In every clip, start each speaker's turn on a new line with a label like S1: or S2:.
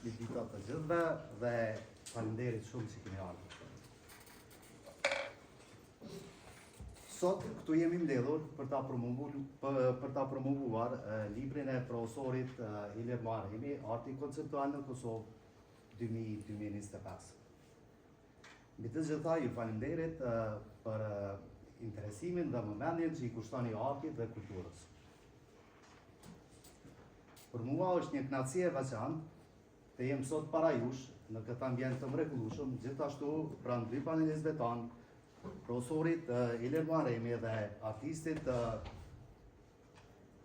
S1: Mirëditë të gjithëve dhe faleminderit shumë që keni ardhur. Sot këtu jemi mbledhur për ta promovuar librin e profesorit Ilir Muharremi, Arti konceptual në Kosovë 2025. Mbi të gjitha ju faleminderit për interesimin dhe vëmendjen që i kushtoni artit dhe kulturës. Për mua është një kënaqësi e veçantë të jem sot para jush në këtë ambient të mrekullueshëm, gjithashtu pranë dy panelistëve tanë, profesorit Ilir Muharremi dhe artistit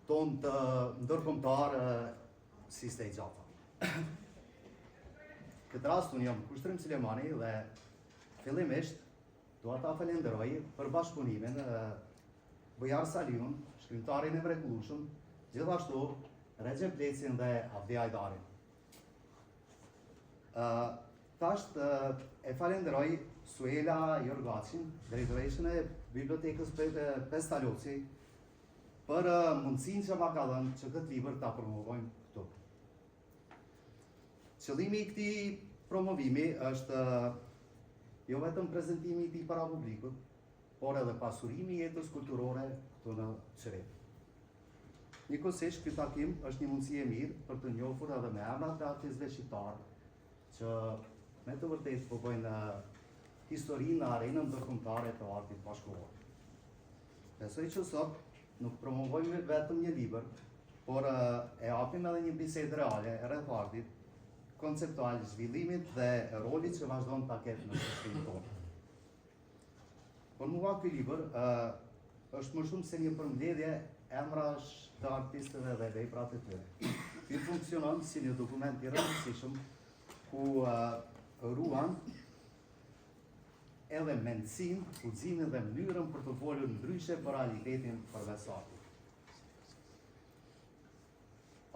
S1: ton të ndërkombëtar si Stej Xhafa. Këtë rast unë jam Kushtrim Silemani dhe fillimisht dua ta falenderoj për bashkëpunimin Bujar Saliun, shkrimtarin e mrekullueshëm, gjithashtu Recep Lecin dhe Avdi Ajdarin. Tasht e falenderoj Suela Jorgacin, drejtoreshën e Bibliotekës Pestaloci, për mundësinë që ma ka dhënë që këtë libër ta promovojmë këtu. Qëllimi i këtij promovimi është jo vetëm prezantimi i tij para publikut, por edhe pasurimi i jetës kulturore këtu në Çerep. Njëkohësisht, ky takim është një mundësi e mirë për të njohur edhe me emrat e artistëve shqiptar që me të vërtetë po bëjnë historinë në arenën ndërkombëtare të artit bashkëkohor. Besoj që sot nuk promovojmë vetëm një libër, por e japim edhe një bisedë reale rreth artit, konceptual, zhvillimit dhe rolit që vazhdon ta ketë në shoqërinë tonë. Por mua ky libër është më shumë se një përmbledhje emrash të artistëve dhe veprat e tyre. Ky funksionon si një dokument i rëndësishëm ku ruan edhe mendësinë, guximin dhe mënyrën për të folur ndryshe për realitetin përmes artit.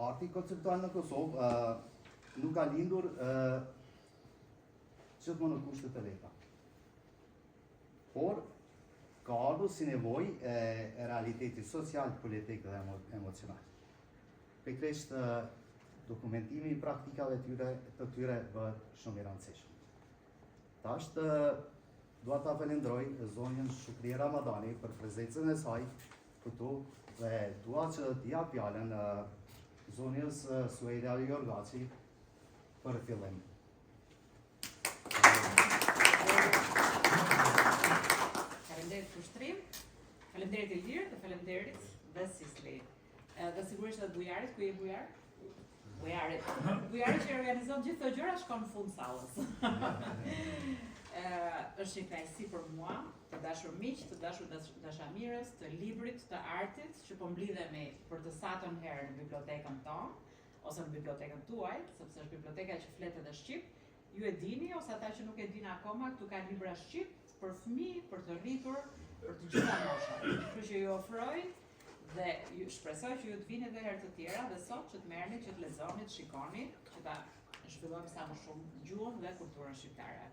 S1: Arti konceptual në Kosovë nuk ka lindur gjithmonë në kushte të lehta, por ka ardhur si nevojë e realitetit social, politik dhe emocional. Pikërisht dokumentimi i praktikave të tyre bëhet shumë i rëndësishëm. Tasht dua ta falenderoj zonjën Shukri Ramadani për prezencën e saj këtu dhe dua që t'i jap fjalën zonjës Suela Jorgaci për fillim.
S2: Faleminderit Kushtrim, faleminderit Ilir dhe faleminderit dhe Sisli. Dhe sigurisht edhe Bujarit, ku je Bujar? Bujari që organizon gjithë të gjëra shkon në fund sallës. Është një kënaqësi për mua, të dashur miq, të dashur dashamirës, të librit, të artit, që po mblidhemi për të satën herë në bibliotekën tonë, ose në bibliotekën tuaj, sepse është biblioteka që flet edhe shqip. Ju e dini, ose ata që nuk e dinë akoma, këtu ka libra shqip për fëmijë, për të rritur, për të gjitha moshat. Kështu që ju ofroj dhe ju shpresoj që ju të vini edhe herë të tjera dhe sot që të merrni, që të lexoni, të shikoni, që ta zhvillojmë sa më shumë gjuhën dhe kulturën shqiptare.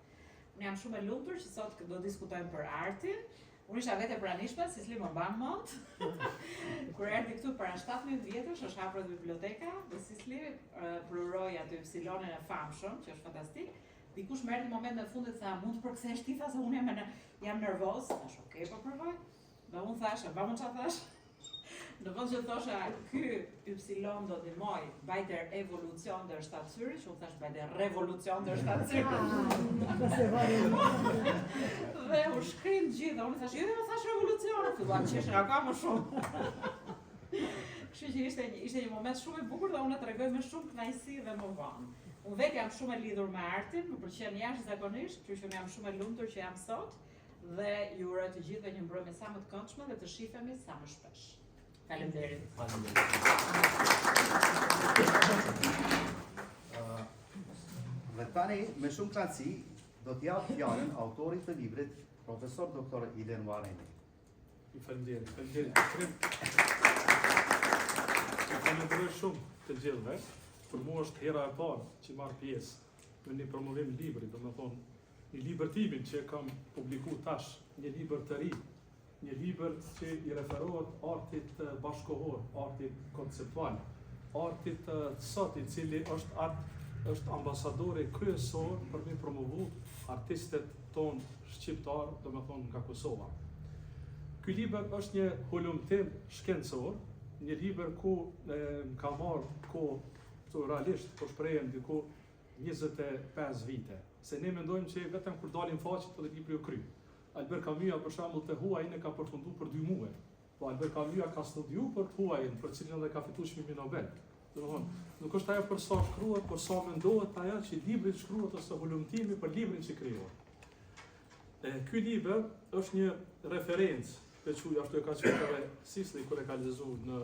S2: Unë jam shumë e lumtur që sot do diskutojmë për artin. Unë isha vetë e pranishme, Sisli më mban mend. Kur erdhi këtu para 17 vjetësh, është hapur biblioteka, dhe Sisli pruroi aty Ypsilonin e famshëm, që është fantastik. Dikush më erdhi në momentin e fundit sa mund të përkthesh ti, tha se unë jam nervoz, thash okay, po provoj. Dhe unë thash, vamo çfarë thash? Në vend që thosha ky Ypsilon do të moj bajter evolucion der shtat Zürich, unë thash bajter revolucion der shtat Zürich. Dhe u shkrin gjithë, unë thash, jo, thash revolucion, fillua të qeshra ka më shumë. Kështu që ishte një moment shumë i bukur dhe unë e tregoj me shumë kënaqësi dhe më vonë. Unë vetë jam shumë e lidhur me artin, më pëlqen jashtëzakonisht, kështu që jam shumë e lumtur që jam sot dhe ju uroj të gjithëve një mbrëmje sa më të këndshme dhe të shihemi sa më shpesh. Faleminderit.
S1: Dhe tani, me shumë kënaqësi, do t'jap fjalën autorit të librit, profesor doktor Ilir Muharremi.
S3: Faleminderit. Falenderoj shumë të gjithëve. Për mua është hera e parë që marr pjesë në një promovim libri, domethënë një libër timin që kam publikuar tash, një libër të ri, një libër që i referohet artit bashkëkohor, artit konceptual, artit të sot, i cili është art është ambasadori kryesor për me promovu artistët tonë shqiptar, domethënë nga Kosova. Ky libër është një hulumtim shkencor, një libër ku ka marrë kohë realisht, po shprehem diku 25 vite. Se ne mendojmë që vetëm kur dalim faqet edhe libri u kry. Albert Camus për shembull te Huajin e ka përfunduar për 2 muaj. Po Albert Camus ka studiuar për Huajin, për cilin edhe ka fituar çmimin Nobel. Domethënë, nuk është ajo për sa shkruhet, por sa mendohet ajo që libri shkruhet ose hulumtimi për librin që krijohet. Ky libër është një referencë, veçuj ashtu e ka thënë Sisli kur e ka lexuar në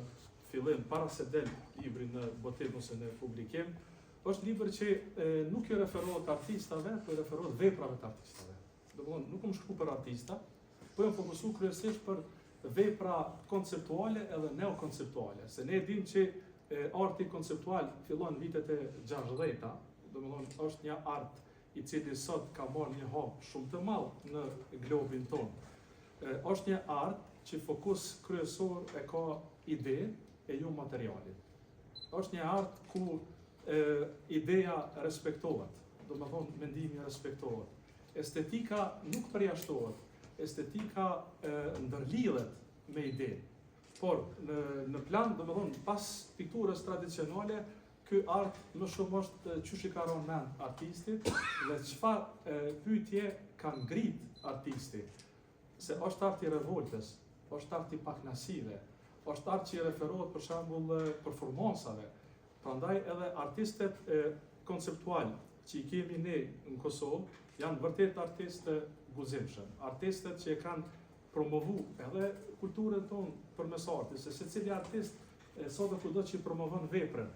S3: fillim para se del libri në botim ose në publikim. Është libër që nuk i referohet artistave, por i referohet veprave të artistave. Domthonë, nuk më shkru për artista, po jam fokusu kryesisht për vepra konceptuale edhe neokonceptuale. Se ne dim që arti konceptual fillon vitet e 60-ta, domthonë është një art i cili sot ka marrë një hap shumë të madh në globin tonë. Është një art që fokus kryesor e ka ide e jo materialin. Është një art ku ideja respektohet, domethënë mendimi respektohet. Estetika nuk përjashtohet, estetika ndërlidhet me ide. Por në plan, domethënë pas pikturës tradicionale, ky art më shumë është çuçi ka rënë mend artistit dhe çfarë pyetje ka ngrit artisti. Se është art i revoltës, është art i paknasive, është art që i referohet për shembull performansave. Prandaj edhe artistët konceptual që i kemi ne në Kosovë janë vërtet artistë guzimshëm, artistët që e kanë promovu edhe kulturën tonë përmes artit, se secili artist sot e kudo që i promovon veprën,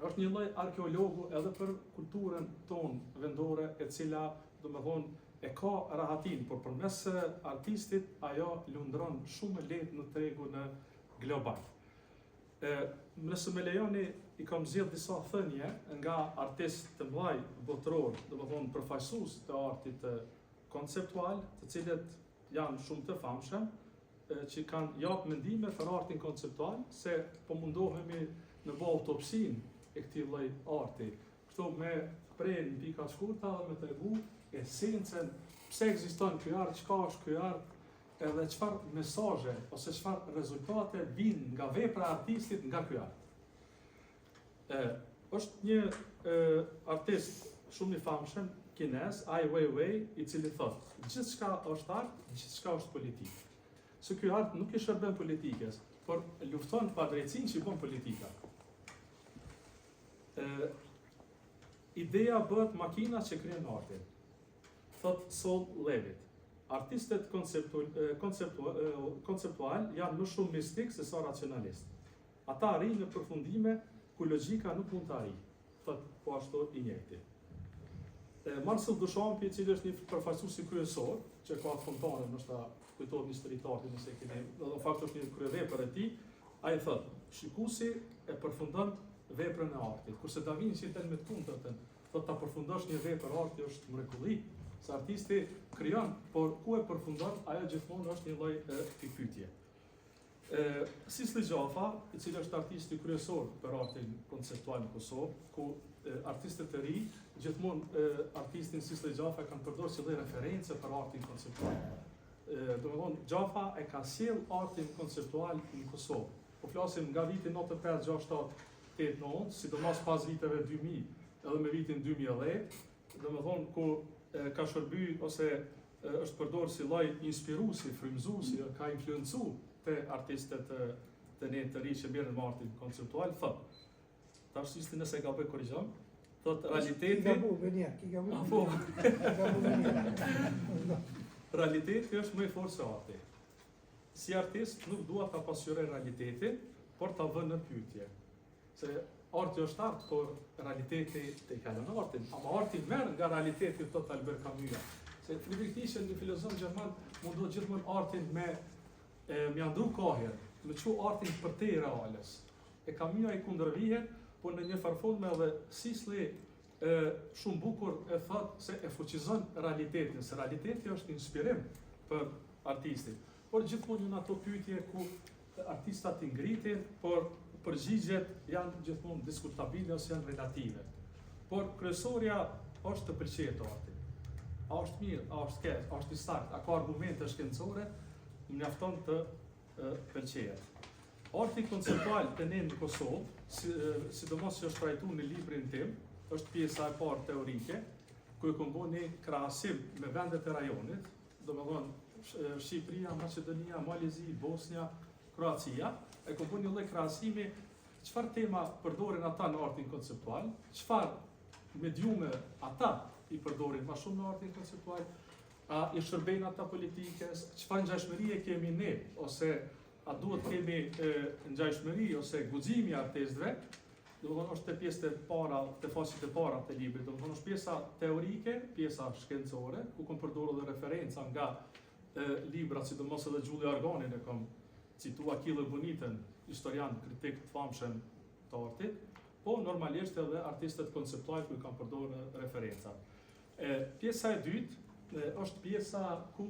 S3: është një lloj arkeologu edhe për kulturën tonë vendore, e cila domethënë e ka rahatin, por përmes artistit ajo lundron shumë lehtë në tregun global. Nëse më lejoni, i kam zgjedh disa thënie nga artistë të mëdhaj botëror, domethënë përfaqësues të artit konceptual, të cilët janë shumë të famshëm, që kanë japë mendime për artin konceptual, se po mundohemi në bë autopsinë e këtij lloji arti. Kështu me prej në pika shkurta dhe me tregu esencën pse ekziston ky art, çka është ky art, edhe çfarë mesazhe ose çfarë rezultate vijnë nga vepra e artistit nga ky art. Është një artist shumë i famshëm kinez, Ai Weiwei, i cili thotë, gjithçka është art, gjithçka është politikë. Se ky art nuk i shërben politikës, por lufton padrejtësinë që i bën politika. Ideja bëhet makina që krijon artin. Thot Saul Levitt. Artistët konceptual janë më shumë mistik se sa racionalist. Ata arrijnë në përfundime ku logjika nuk mund të arrijë. Thot po ashtu i njëjti. Marcel Duchamp, i cili është një përfaqësues kryesor, që ka fontane, ndoshta kujtohet një historitarë, nëse e keni, në fakt është një kryevepër e tij, ai thot, shikuesi e përfundon veprën e artit, kurse Da Vinci del me të kundërtën, thot ta përfundosh një vepër arti është mrekulli, se artisti krijon, por ku e përfundon, ajo gjithmonë është një lloj pikpyetje. Sisli Gjafa, i cili është artisti kryesor për artin konceptual në Kosovë, ku artistët të ri, gjithmonë artistin Sisli Gjafa kanë përdorur si lloj referencë për artin konceptual. Domethënë Gjafa e ka sjell artin konceptual në Kosovë. Po flasim nga viti 95, 67, 89, sidomos pas viteve 2000 edhe me vitin 2010, domethënë ku ka shërby ose është përdorur si lloj inspiruesi, frymëzuesi, ka influencu te artistët të ne të ri që merren me artin konceptual, thotë. Tash sistin nëse ka bëj korrigjom, thotë realiteti realiteti është më i fortë se arti. Si artist nuk dua ta pasqyroj realitetin, por ta vë në pyetje. Se arti është art, por realiteti te kalon artin. Ama arti merr nga realiteti, thot Albert Camus. Se Friedrich Nietzsche, një filozof gjerman, mundohet gjithmonë artin me mjandru kohën, me çu artin për te reales. E Camus ai kundërvihet, por në një farforme edhe Sisli shumë bukur e thot se e fuqizon realitetin, se realiteti është inspirim për artistin. Por gjithmonë në ato pyetje ku artistat i ngritin, por përgjigjet janë gjithmonë diskutabile ose janë relative. Por kryesorja është të pëlqejë të arti. A është mirë, a është keq, a është i saktë, a ka argumente shkencore, mjafton të pëlqejet. Arti konceptual të ne në Kosovë, sidomos që është trajtuar në librin tim, është pjesa e parë teorike, ku e kom bërë një krahasim me vendet e rajonit, domethënë Shqipëria, Maqedonia, Malezi, Bosnia, Kroacia, e kom bërë një lloj krahasimi çfarë tema përdorin ata në artin konceptual, çfarë mediume ata i përdorin më shumë në artin konceptual, a i shërbejnë ata politikës, çfarë ngjashmërie kemi ne, ose a duhet kemi ngjashmëri ose guximi i artistëve, domethënë është pjesë e para, të faqet e para të librit, domethënë është pjesa teorike, pjesa shkencore, ku kam përdorur edhe referenca nga libra, sidomos edhe Gjulli Arganin e kam citua Akillë Bonitën, historian kritik të famshëm të artit, po normalisht edhe artistët konceptual ku i kam përdorur referenca. Pjesa e dytë është pjesa ku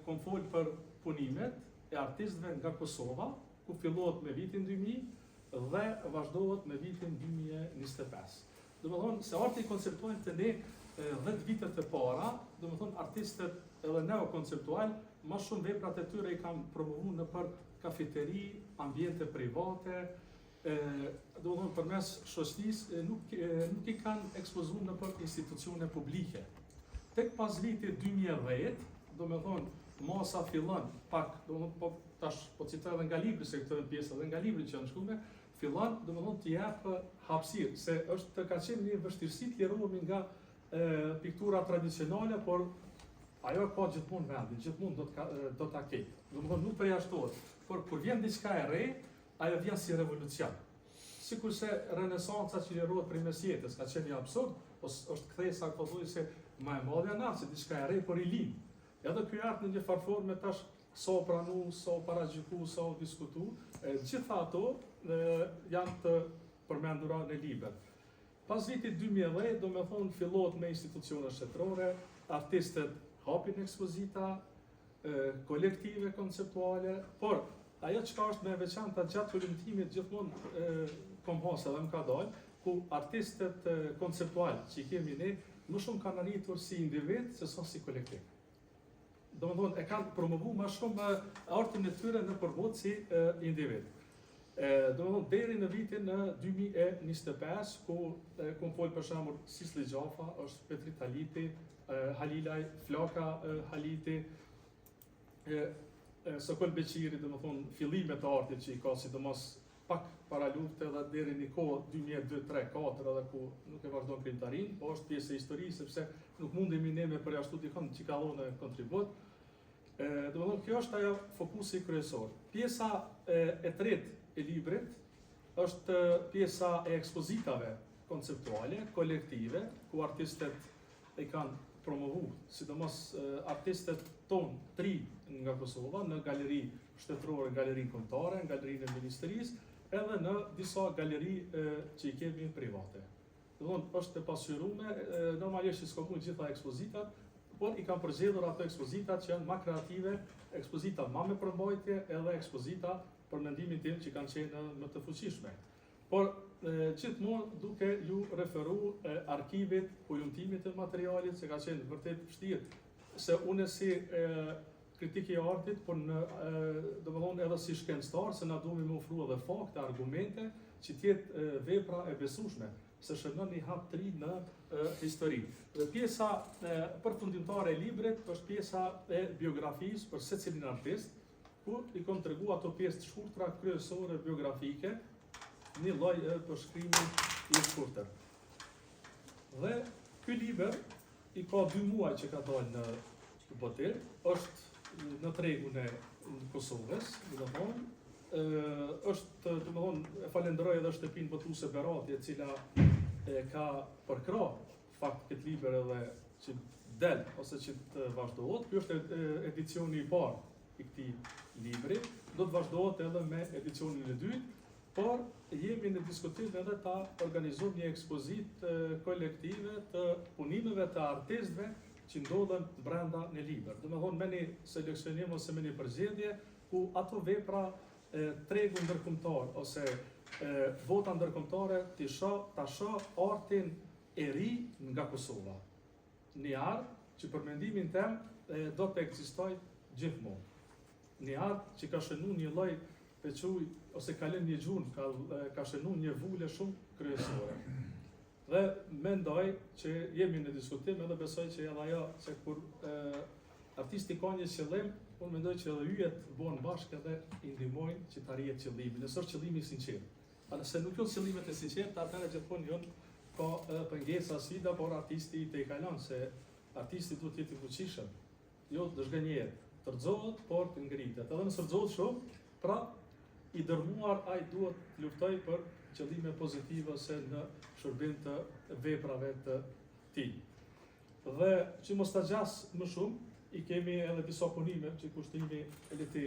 S3: kam fol për punimet e artistëve nga Kosova, ku fillohet me vitin 2000 dhe vazhdohet me vitin 2025. Domethënë se arti konceptual të ne 10 vitet e para, domethënë artistët edhe neokonceptual, më shumë veprat e tyre i kanë promovuar në për kafeteri, ambiente private, domethënë përmes shoqërisë nuk i kanë ekspozuar në për institucione publike. Tek pas vitit 2010, domethënë masa fillon pak, domethënë tash po citoj edhe nga libri se këtë pjesë edhe nga libri që janë shkruar, fillon domethënë të jap hapësirë, se është ka qenë një vështirësi të lirohemi nga piktura tradicionale, por ajo ka gjithmonë vendin, gjithmonë do ta ketë. Domethënë nuk përjashtohet, por kur vjen diçka e re, ajo vjen si revolucion. Sikurse renesanca që lirohet përmes jetës, ka qenë një absurd, është kthesa pothuajse më e madhe në se diçka e re por i lind. Edhe ky art në një farë forme tash sa o pranu, sa o paragjyku, sa o diskutu, gjitha ato janë të përmendura në libër. Pas vitit 2010, do me thonë, fillohet me institucione shtetërore, artistët hapin ekspozita, kolektive konceptuale, por ajo çka është me veçanta gjatë volumtimit gjithmonë kom hasë edhe më ka dalë, ku artistët konceptual që i kemi ne, më shumë kanë arritur si individ se sa si kolektiv. Domethënë e kanë promovuar më shumë artin e tyre në përbot si individ. Domethënë deri në vitin 2025, ku kom fol për shembull Sisli Gjafa, është Petrit Haliti, Halilaj, Flaka Haliti, Sokol Beqiri, domethënë fillimet e artit që i ka sidomos pak para lufte dhe deri në kohë 2002-2003-2004 edhe ku nuk e vazhdon krimtarin, po është pjesë e historisë sepse nuk mundemi ne me përjashtu dikon që ka dhënë kontribut. Domethënë kjo është ajo fokusi kryesor. Pjesa e tretë e librit është pjesa e ekspozitave konceptuale, kolektive, ku artistët e kanë promovuar, sidomos artistët tonë 3 nga Kosova, në galeri shtetërore, galerinë kombëtare, në galerinë e Ministrisë, edhe në disa galeri që i kemi private. Domethënë është e pasqyruar, normalisht s'ka mund gjitha ekspozitat, por i kanë përzgjedhur ato ekspozita që janë më kreative, ekspozita më me përmbajtje edhe ekspozita për mendimin tim që kanë qenë më të fuqishme. Por gjithmonë duke ju referu arkivit, hulumtimit të materialit, se ka qenë vërtet vështirë, se unë si kritik i artit, por domethënë edhe si shkencëtar, se na duhemi më ofru edhe fakte, argumente, që tjetë vepra e besueshme, se shënon një hap të ri në histori. Dhe pjesa përfundimtare e librit është pjesa e biografisë për secilin artist, ku i kam tregu ato pjesë të shkurtra kryesore biografike, një lloj përshkrimi i shkurtër. Dhe ky libër i ka 2 muaj që ka dalë në botë, është në tregun e Kosovës, domethënë, është domethënë e falenderoj edhe shtëpinë botuese Berati, e cila ka përkrah fakt këtë libër edhe që del ose që të vazhdohet. Ky është edicioni i parë i këtij libri, do të vazhdohet edhe me edicionin e dytë, por jemi në diskutim edhe ta organizojmë një ekspozitë kolektive të punimeve të artistëve që ndodhen brenda në libër. Domethënë me një seleksionim ose me një përzgjedhje ku ato vepra tregu ndërkombëtar ose vota ndërkombëtare ta shoh artin e ri nga Kosova. Një ardh që për mendimin tem do të ekzistoj gjithmonë. Një ardh që ka shënu një lloj peçuj ose ka lënë një gjun, ka shënu një vule shumë kryesore. Dhe mendoj që jemi në diskutim edhe besoj që edhe ajo se kur artisti ka një qëllim, unë mendoj që edhe yjet bëhen bashkë edhe i ndihmojnë që të arrihet qëllimi, nëse është qëllimi i sinqert. A nëse nuk janë qëllimet e sinqerta, atëherë gjithmonë janë ka pengesa sfida, por artisti te i kalon se artisti duhet të jetë i fuqishëm. Jo të zgënjehet, të rrëzohet, por të ngritet. Edhe nëse rrëzohet shumë, pra i dërmuar ai duhet të luftoj për qëllime pozitive ose në shërbim të veprave të tij. Dhe që mos ta gjas më shumë, i kemi edhe disa punime që kushtimi edhe ti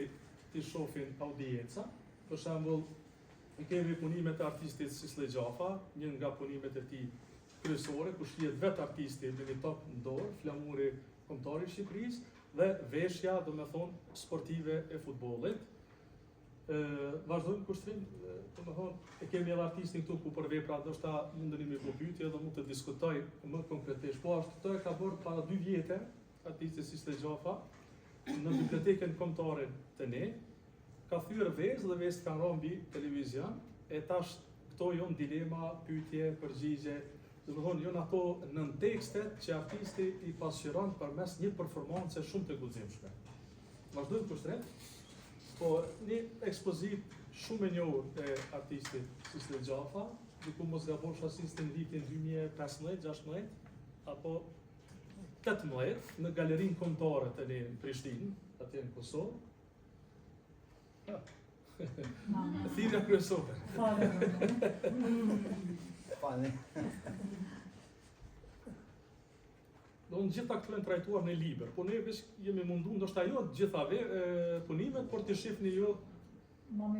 S3: shohin audienca. Për shembull, i kemi punimet e artistit Sisle Gjafa, një nga punimet e tij kryesore, ku shihet vetë artisti me një top në dorë, flamuri kombëtar i Shqipërisë dhe veshja, domethënë, sportive e futbollit. Vazhdojmë kushtrim, domethënë, e kemi edhe artistin këtu ku për vepra ndoshta mundeni me bëj pyetje dhe mund të diskutoj më konkretisht. Po ashtu të ka bërë para 2 vjetë artisti Sisle Gjafa në bibliotekën kombëtare të ne, ka thyrë vezë dhe vezë kanë rënë mbi televizion, e tash këto janë dilema, pyetje, përgjigje, domethënë janë ato nën tekstet që artisti i pasqyron përmes një performance shumë të guximshme. Vazhdojmë kushtrim. Po një ekspozit shumë e njohur e artistit Sisle Gjafa, diku mos gabosh asistin vitin 2015-16 apo 18 në galerinë kombëtare të ne në Prishtinë, atje në Kosovë. Thirrja kryesore.
S1: Fale.
S3: Do në gjitha këto janë trajtuar në libër, po ne veç jemi mundu, ndoshta jo të gjithave punimet, por të shihni ju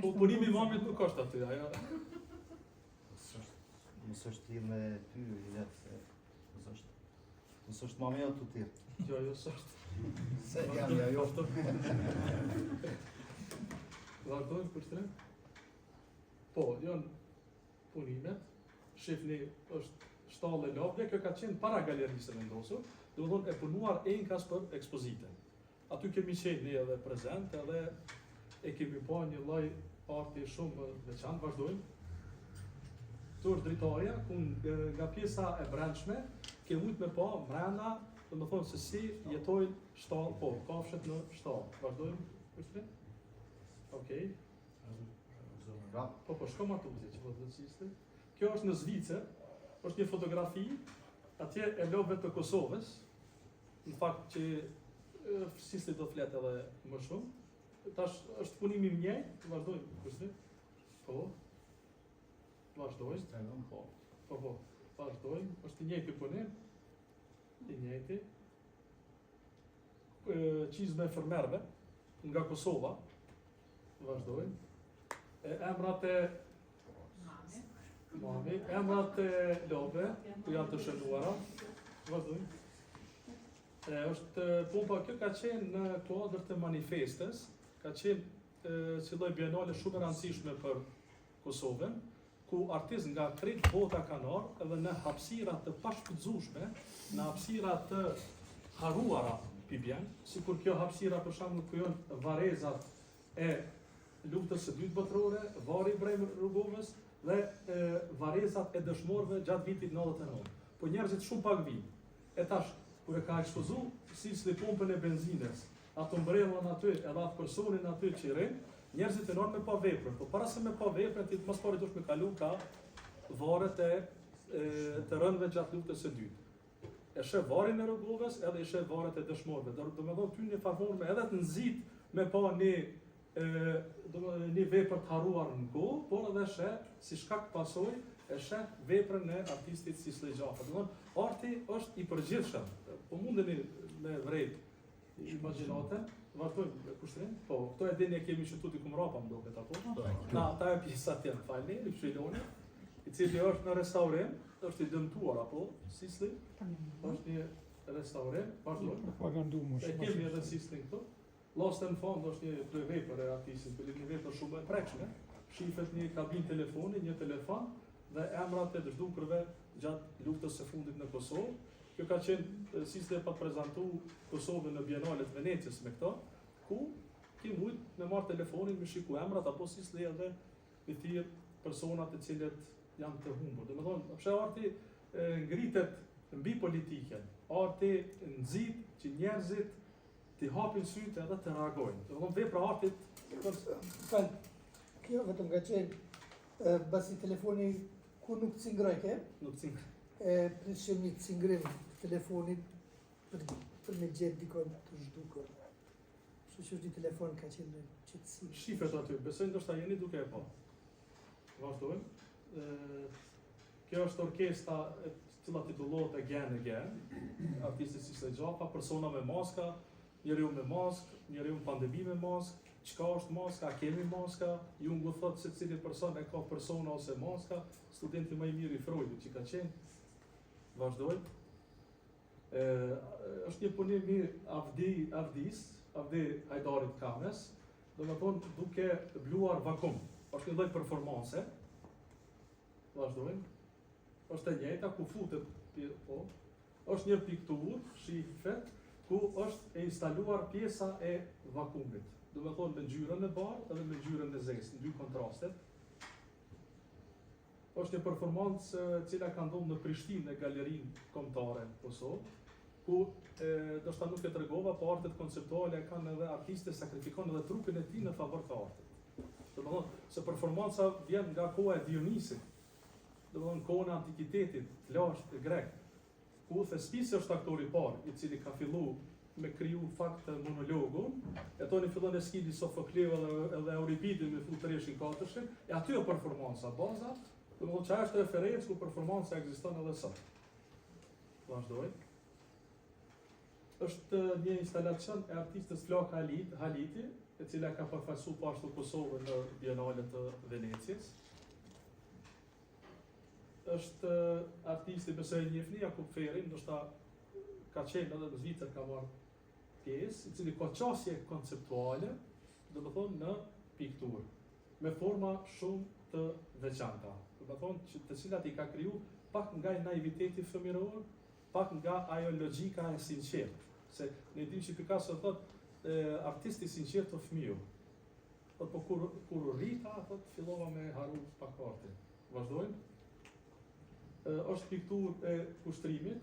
S3: po punimi i mamit nuk është aty, ajo.
S1: Mos është lidh me ty, vetë mos është mami aty ti.
S3: Jo, jo s'është.
S1: Se jam jo.
S3: Vazhdojmë kushtrim. Po, janë punimet, shifni është shtallë lopje, kjo ka qenë para galerisë vendosur, domethënë e punuar enkas për ekspozitën. Aty kemi qenë ne edhe prezent, edhe e kemi pa një lloj arti shumë veçantë. Vazhdojmë. Këtu është dritarja, ku nga pjesa e brendshme ke mujt me pa brenda, domethënë se si jetojnë shtallë, po, kafshët në shtallë. Vazhdojmë kushtrim. Okej. Po, shko Martuzi, që po të qiste. Kjo është në Zvicër, është një fotografi, atje e lopëve të Kosovës, në fakt që Sisli do të flet edhe më shumë. Tash është punimi i njëjtë, vazhdojmë, kushtrim. Po. Vazhdojmë. Po, vazhdojmë, është i njëjti punim. I njëjti. Qizme fermerve nga Kosova. Vazhdojmë. Emrat e mami, emrat e lopëve, ku janë të shënuara. Vazhdojmë. Është pumpa, kjo ka qenë në kuadër të manifestës, ka qenë si lloj bienale shumë e rëndësishme për Kosovën, ku artist nga krejt bota kanë ardhur edhe në hapësira të pashfrytzueshme, në hapësira të haruara pibjen, sikur kjo hapësira për shembull ku janë varezat e luftës së dytë botërore, varri i Brem Rrugovës dhe varezat e dëshmorëve gjatë vitit 99. Po njerëzit shumë pak vinë. E tash kur e ka ekspozuar Sisli pompën e benzinës, ato mbrellën aty, edhe atë personin aty që rrin, njerëzit e nërën me pa veprën, po para se me pa veprën, ti mos pari dush me kalu ka varet e të rëndëve gjatë luftës së dytë. E sheh varin e Rrugovës edhe e sheh varet e dëshmorëve. Do me thonë ty një favor me edhe të nxit me pa një vepër të haruar në kohë, por edhe sheh si shkak pasojë e sheh veprën e artistit Sisle Gjafa. Do thonë arti është i përgjithshëm. Po mundeni me vrejt imagjinatën. Vazhdojmë kushtrim? Po, këto e dini e kemi shëtu t'i kumrapa më duket apo? Ta e pjesa tjenë, falni, i Pshiloni, i cili është në restaurim, është i dëmtuar apo, Sisli, është një restaurim, vazhdojmë. E kemi edhe Sislin këtu. Lost and Found është një vepër e artistit, për një vepër shumë e prekshme, shifet një kabin telefoni, një telefon, dhe emrat e dëshdukurve gjatë luftës së fundit në Kosovë. Kjo ka qenë si s'le pa prezentu Kosovën në Biennalet Venecijës me këto, ku ki mujt me marrë telefonin me shiku emrat, apo si s'le edhe me thirë personat e cilët janë të humbur. Dhe me thonë, pëshe arti ngritet mbi politiken, arti nëzit që njerëzit të hapin sytë edhe të reagojnë. Dhe me thonë, vepra artit...
S4: Kjo vetëm nga qenë basi telefoni ku nuk cingrojke,
S3: Nuk cingë.
S4: Prishëm një cingrim telefonit për me gjetë dikon të zhdukur. Kështu që është një telefon ka qenë në qëtësi.
S3: Shifet aty, besoj ndoshta jeni duke e pa. Vazhdojmë. Kjo është orkestra e cila titullohet Again, artisti si Gjapa, persona me maska, njeriu me mask, njeriu në pandemi me mask, çka është maska, a kemi maska, ju ngu thot se cili person e ka persona ose maska, studenti më i mirë i Freudit që ka qenë. Vazhdojmë. Është një punim i Avdi Hajdarit Kames, do me thonë duke bluar vakum. Është një lloj performanse. Vazhdojmë. Është e njëjta ku futet, po. Është një pikturë, shifet, ku është e instaluar pjesa e vakumit. Do me thonë me ngjyrën e bardhë edhe me ngjyrën e zezë, në dy kontrastet. Është një performancë cila ka ndodhur në Prishtinë, në Galerinë Kombëtare në Kosovë, ku do shta nuk e tregova, po artet konceptuale kanë edhe artiste sakrifikon edhe trupin e tij në favor të artit. Do me thonë, se performanca vjen nga koha e Dionisit, do me thonë kohën e antikitetit, lashtë grek, ku Thespisi është aktori i parë, i cili ka fillu me kriju fakt monologun, e toni fillon Eskili, Sofokleu edhe Euripidi me fut Treshin Katërshin, e aty e performanca baza, do me thonë që është referencë ku performanca ekziston edhe sot. Vazhdoj. Është një instalacion e artistës Flak Haliti, e cila ka përfaqësuar pashtu Kosovën në Biennalet të Venecijës. Është artisti besoj njihni Jakub Ferin, ndoshta ka qenë edhe në Zvicër ka marrë pjesë, i cili ka qasje konceptuale, do të thonë në pikturë, me forma shumë të veçanta. Do të thonë që të cilat i ka kriju pak nga naiviteti fëmijëror, pak nga ajo logjika e sinqertë. Se ne dim që Picasso thotë artisti sinqert të fëmiu. Po kur rrita, thotë fillova me haru pak artin. Vazhdojmë. Është pikturë e ushtrimit,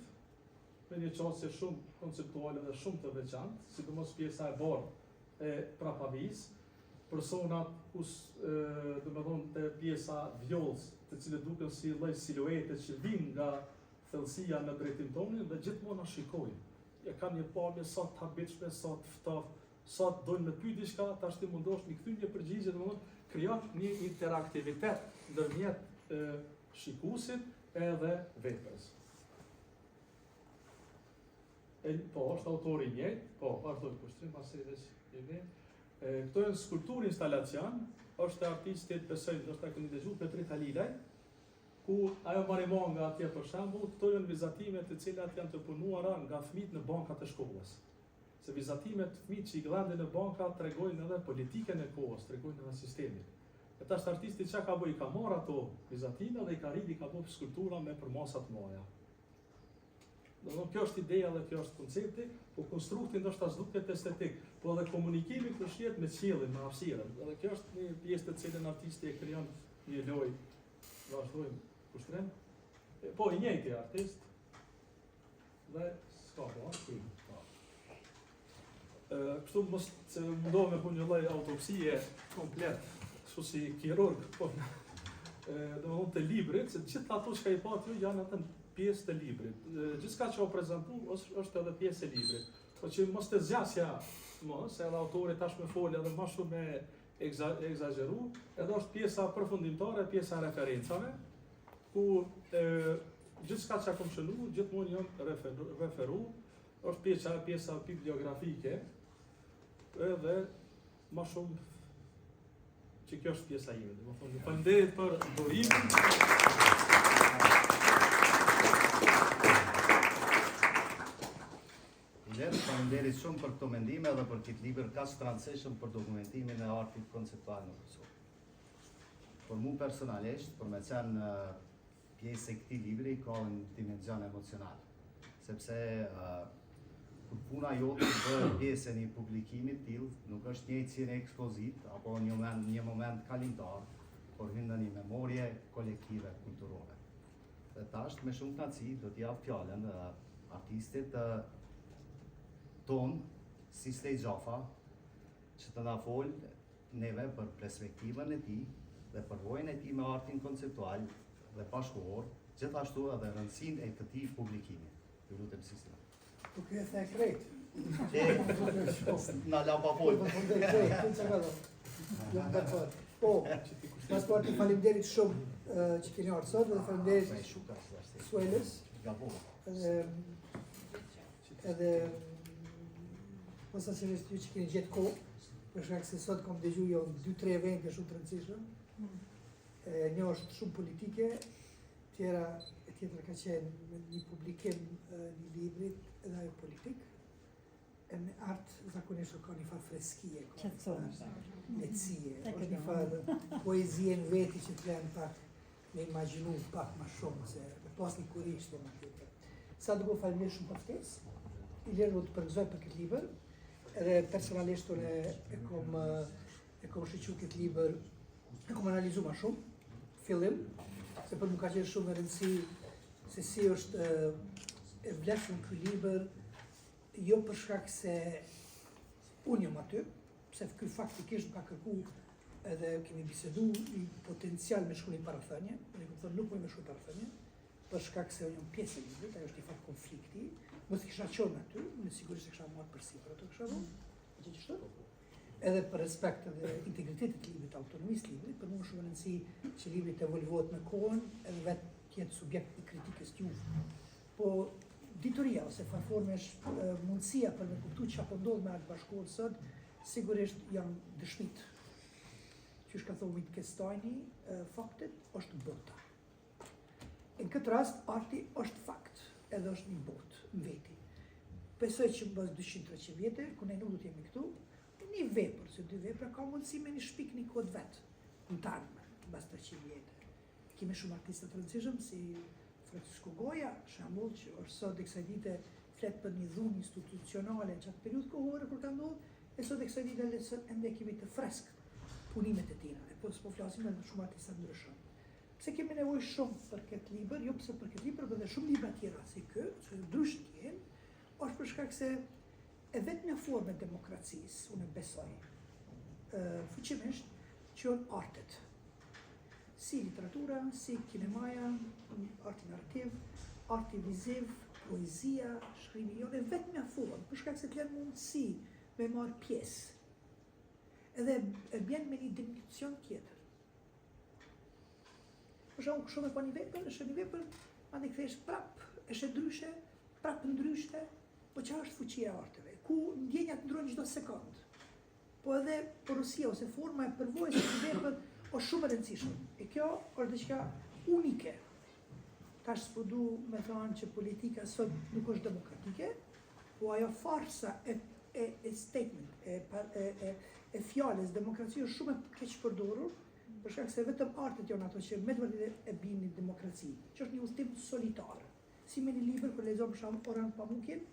S3: me një qasje shumë konceptuale dhe shumë të veçantë, sidomos pjesa e bardhë e prapavis, personat do me thonë të pjesa vjollës, të cilët duken si lloj siluete që vijnë nga thellësia në drejtim tonin dhe gjithmonë na shikojnë. Ja kanë një palë sa të habitshme, sa të ftoftë, sa të dojnë me pyet diçka, tash ti mundosh mi kthy një përgjigje, domethënë krijon një interaktivitet ndërmjet shikuesit edhe veprës. Po, është autori i njëjtë, po, vazhdoj kushtrim, pasi veç jemi. Këto janë skulpturë instalacion, është artisti, besoj, ndoshta keni dëgjuar Petrit Halilaj, ku ajo marimon nga atje për shembull, këto janë vizatimet të cilat janë të punuara nga fëmijët në bankat e shkollës. Se vizatimet fëmijët që i gdhendin në banka tregojnë edhe politikën e kohës, tregojnë edhe sistemin. E tash artisti çka ka bëj, ka marrë ato vizatime dhe i ka rrit, i ka bërë skulptura me përmasa të mëdha. Domethënë kjo është ideja dhe kjo është koncepti, po konstrukti ndoshta s'duket estetik, po edhe komunikimi këtë shihet me qiellin, me hapësirën. Edhe kjo është një pjesë të cilën artisti e krijon një lojë. Vazhdojmë kushtrim. Po i njëjti artist dhe s'ka po, kështu mos se mundohem me punë një lloj autopsie komplet, kështu si kirurg, po domethënë të librit, se gjithë ato që i pa aty janë atë pjesë të librit. Gjithçka që o prezantu është edhe pjesë e librit. Po që mos të zgjasja, mos, edhe autori tash me folë edhe më shumë me egzageru, edhe është pjesa përfundimtare, pjesa referencave, ku gjithçka që kam shënuar, gjithmonë jam referu, është pjesa bibliografike, edhe më shumë që kjo është pjesa ime. Domethënë, faleminderit për durimin.
S1: Faleminderit shumë për këto mendime dhe për këtë libër kaq të rëndësishëm për dokumentimin e artit konceptual në Kosovë. Për mu personalisht, për me qenë pjesë e këtij libri ka një dimension emocional. Sepse kur puna jote bëhet pjesë e një publikimi të tillë, nuk është njëjtë si një ekspozit apo një moment kalimtar, por hyn në një memorie kolektive kulturore. Dhe tash me shumë kënaqësi do t'i jap fjalën artistit ton Sistej Xhafa, që të na fol neve për perspektivën e tij dhe përvojën e tij me artin konceptual dhe bashkëkohor, gjithashtu edhe rëndësinë e këtij publikimi. Ju lutem Sistej.
S4: Po kjo e the krejt.
S1: Na la pa fol.
S4: Jam dakord. Po, pas parti faleminderit shumë që keni ardhur sot dhe faleminderit Sueles. Edhe posaçërisht ju që keni gjetë kohë, për shkak se sot kam dëgjuar jo 2-3 evente shumë të rëndësishme. Një është shumë politike, tjetra ka qenë një publikim një librit edhe ajo politik. Në art zakonisht ka një farë freskie, lehtësie, është një farë poezie në veti që të lënë pak me imagjinu pak më shumë se me pas një kurishtë më tjetër. Sa duke faleminderit shumë për ftesë, i lërë do të përgëzoj për këtë libër, edhe personalisht unë e kom shiqur këtë libër, e kom analizu ma shumë, fillim, se për më ka qenë shumë e rëndësi se si është e vlefshëm ky libër, jo për shkak se unë jam aty, pse ky faktikisht më ka kërku edhe kemi bisedu një potencial me shkruaj parathënie, unë kam thënë nuk më shkruaj parathënie, për shkak se unë jam pjesë e librit, ajo është një farë konflikti, mos kisha qenë aty, unë sigurisht e kisha marrë përsipër ato kisha vënë, gjithashtu. Edhe për respekt edhe integritetit të librit, autonomisë të librit, për mua shumë rëndësi që libri të evolvohet me kohën edhe vetë të jetë subjekt i kritikës të juve. Po dituria ose farformesh mundësia për me kuptu që apo ndodh me Art Bashkëkohor sot, sigurisht janë dëshmit. Qysh ka thonë Wittgensteini, faktet është bota. Në këtë rast, arti është fakt, edhe është një botë, në veti. Besoj që mbas 200-300 vjetë, ku ne nuk do të jemi këtu, një vepër, se 2 vepra ka mundësi me një shpik një kod vetë, në tarmë, mbas 300 vjetë. Kemi shumë artistët të rëndësishëm, si Francisco Goya, shembull, që është sot e kësaj dite flet për një dhunë institucionale që atë periudhë kohore kur ka ndodhur, e sot e kësaj dite ende kemi të freskët punimet e tij. Po s'po flasim edhe shumë artistë të ndryshëm. Pse kemi nevojë shumë për këtë libër, jo pse për këtë libër, por edhe shumë libra tjera si ky, që ndryshë të jenë, është për shkak se e vetmja formë e demokracisë, unë besoj, fuqimisht, që janë artet. Si literatura, si kinemaja, arti narrativ, arti viziv, poezia, shkrimi, janë e vetmja formë, për shkak se të janë mundësi me marrë pjesë. Edhe e bjen me një dimension tjetër. Për shkak shumë e po një vepër, është një vepër, ande kthesh prap, është ndryshe, prap ndryshe, po çfarë është fuqia e arteve? Ku ndjenjat ndrojnë çdo sekond. Po edhe porosia ose forma e përvojës së vepër është shumë e rëndësishme. E kjo është diçka unike. Tash s'po du me thënë që politika sot nuk është demokratike, po ajo farsa e statement, e fjalës demokracia është shumë e keq përdorur, për shkak se vetëm artet janë ato që me të vërtetë e binin demokraci, që është një udhtim solitar. Si me një libër kur lexon për shembull Orhan Pamukin,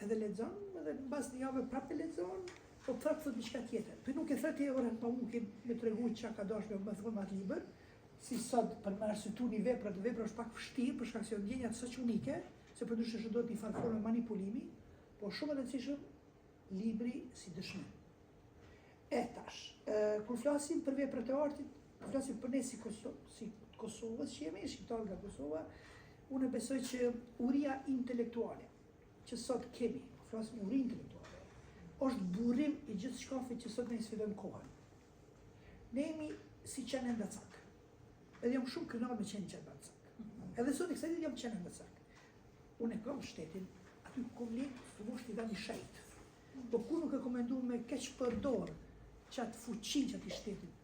S4: edhe lexon, edhe mbas një javë prapë lexon, po prapë thot diçka tjetër. Po nuk e thotë Orhan Pamukin me tregu çka ka dashur me thonë atë libër, si sot për me arsyetu një vepër është pak vështirë për shkak se ndjenjat saq unike, se përndryshe do të një farë manipulimi, po shumë e rëndësishëm libri si dëshmi. E tash, kur flasim për veprat e artit, flasim për ne si Kosovës që jemi, shqiptar nga Kosova, unë besoj që uria intelektuale që sot kemi, flasim uri intelektuale, është burim i gjithë shkafit që sot ne i sfidojmë kohën. Ne jemi si qenë ndacak. Edhe jam shumë kënaqur me qenë ndacak. Edhe sot e kësaj jam qenë ndacak. Unë e kam shtetin, aty ku vlen të mosh t'i dani shejt. Po kur nuk e komendu me keq përdor qatë fuqin që ati shtetit,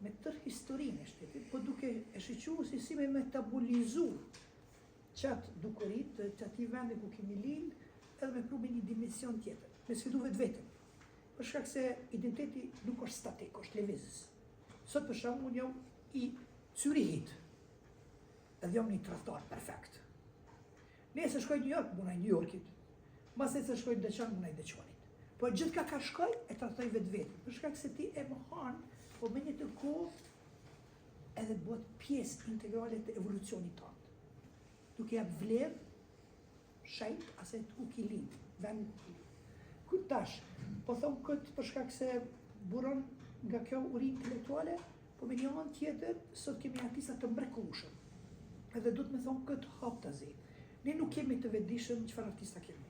S4: me tërë historinë e shtetit, po duke e shiquru si me metabolizu qatë dukurit, që ati vende ku kemi lind, edhe me pru me një dimension tjetër, me sfidu vetë vetëm. Për shkak se identiteti nuk është statik, është lëvizës. Sot për shkak unë jam i Zyrihit. edhe jam një tradhtar perfekt. Nëse shkoj në New York, bunaj New Yorkit. Mbas se shkoj në Deçan, bunaj Deçanit. Po gjithka ka shkoj e tradhtoj vetveten. Për shkak se ti e mohon, po me një të kohë edhe të bëhet pjesë integrale të evolucionit tonë. Duke jap vlerë shajt asaj ku ki lind, vend ku tash. Po them këtë për shkak se buron nga kjo uri intelektuale, po me një anë tjetër sot kemi artista të mrekullueshëm. Edhe do të më thonë këtë haptazi. Ne nuk kemi të vetëdijshëm çfarë artista kemi.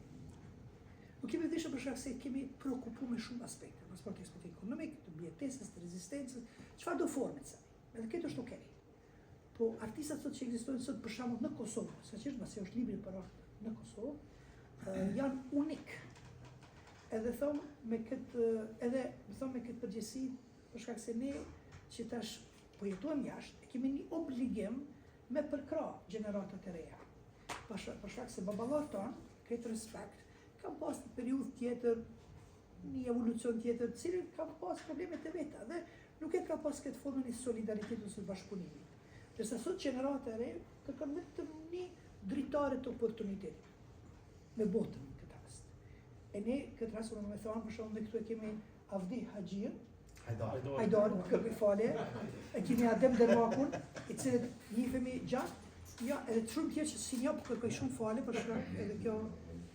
S4: Nuk kemi të vetëdijshëm për shkak se kemi preokupuar me shumë aspekte, pas pak aspekt ekonomik, të mbijetesës, të rezistencës, çfarë do forme të saj. Edhe këtë është okay. Po artistat sot që ekzistojnë sot për shembull në Kosovë, saqë pasi është libri për art në Kosovë, janë unik. Edhe them me këtë përgjegjësi për shkak se ne që tash po jetojmë jashtë, kemi një obligim me përkra gjeneratat e reja. Për shkak se baballar tonë, këtë respekt, kanë pas një periudhë tjetër, një evolucion tjetër, cilin kanë pas problemet e veta dhe nuk e ka pas këtë formën e solidaritetit ose bashkëpunimit. Ndërsa sot gjenerata e re kërkon vetëm një dritare të oportunitetit me botën në këtë rast. E ne këtë rast unë më thonë, për shembull ne këtu e kemi Avdi Haxhin, Hajdar, kërkoj falje, e kemi Adem Dermakun, i cilët njihemi gjatë, ja, edhe të shumë tjerë që si një kërkoj shumë falje, për shkak edhe kjo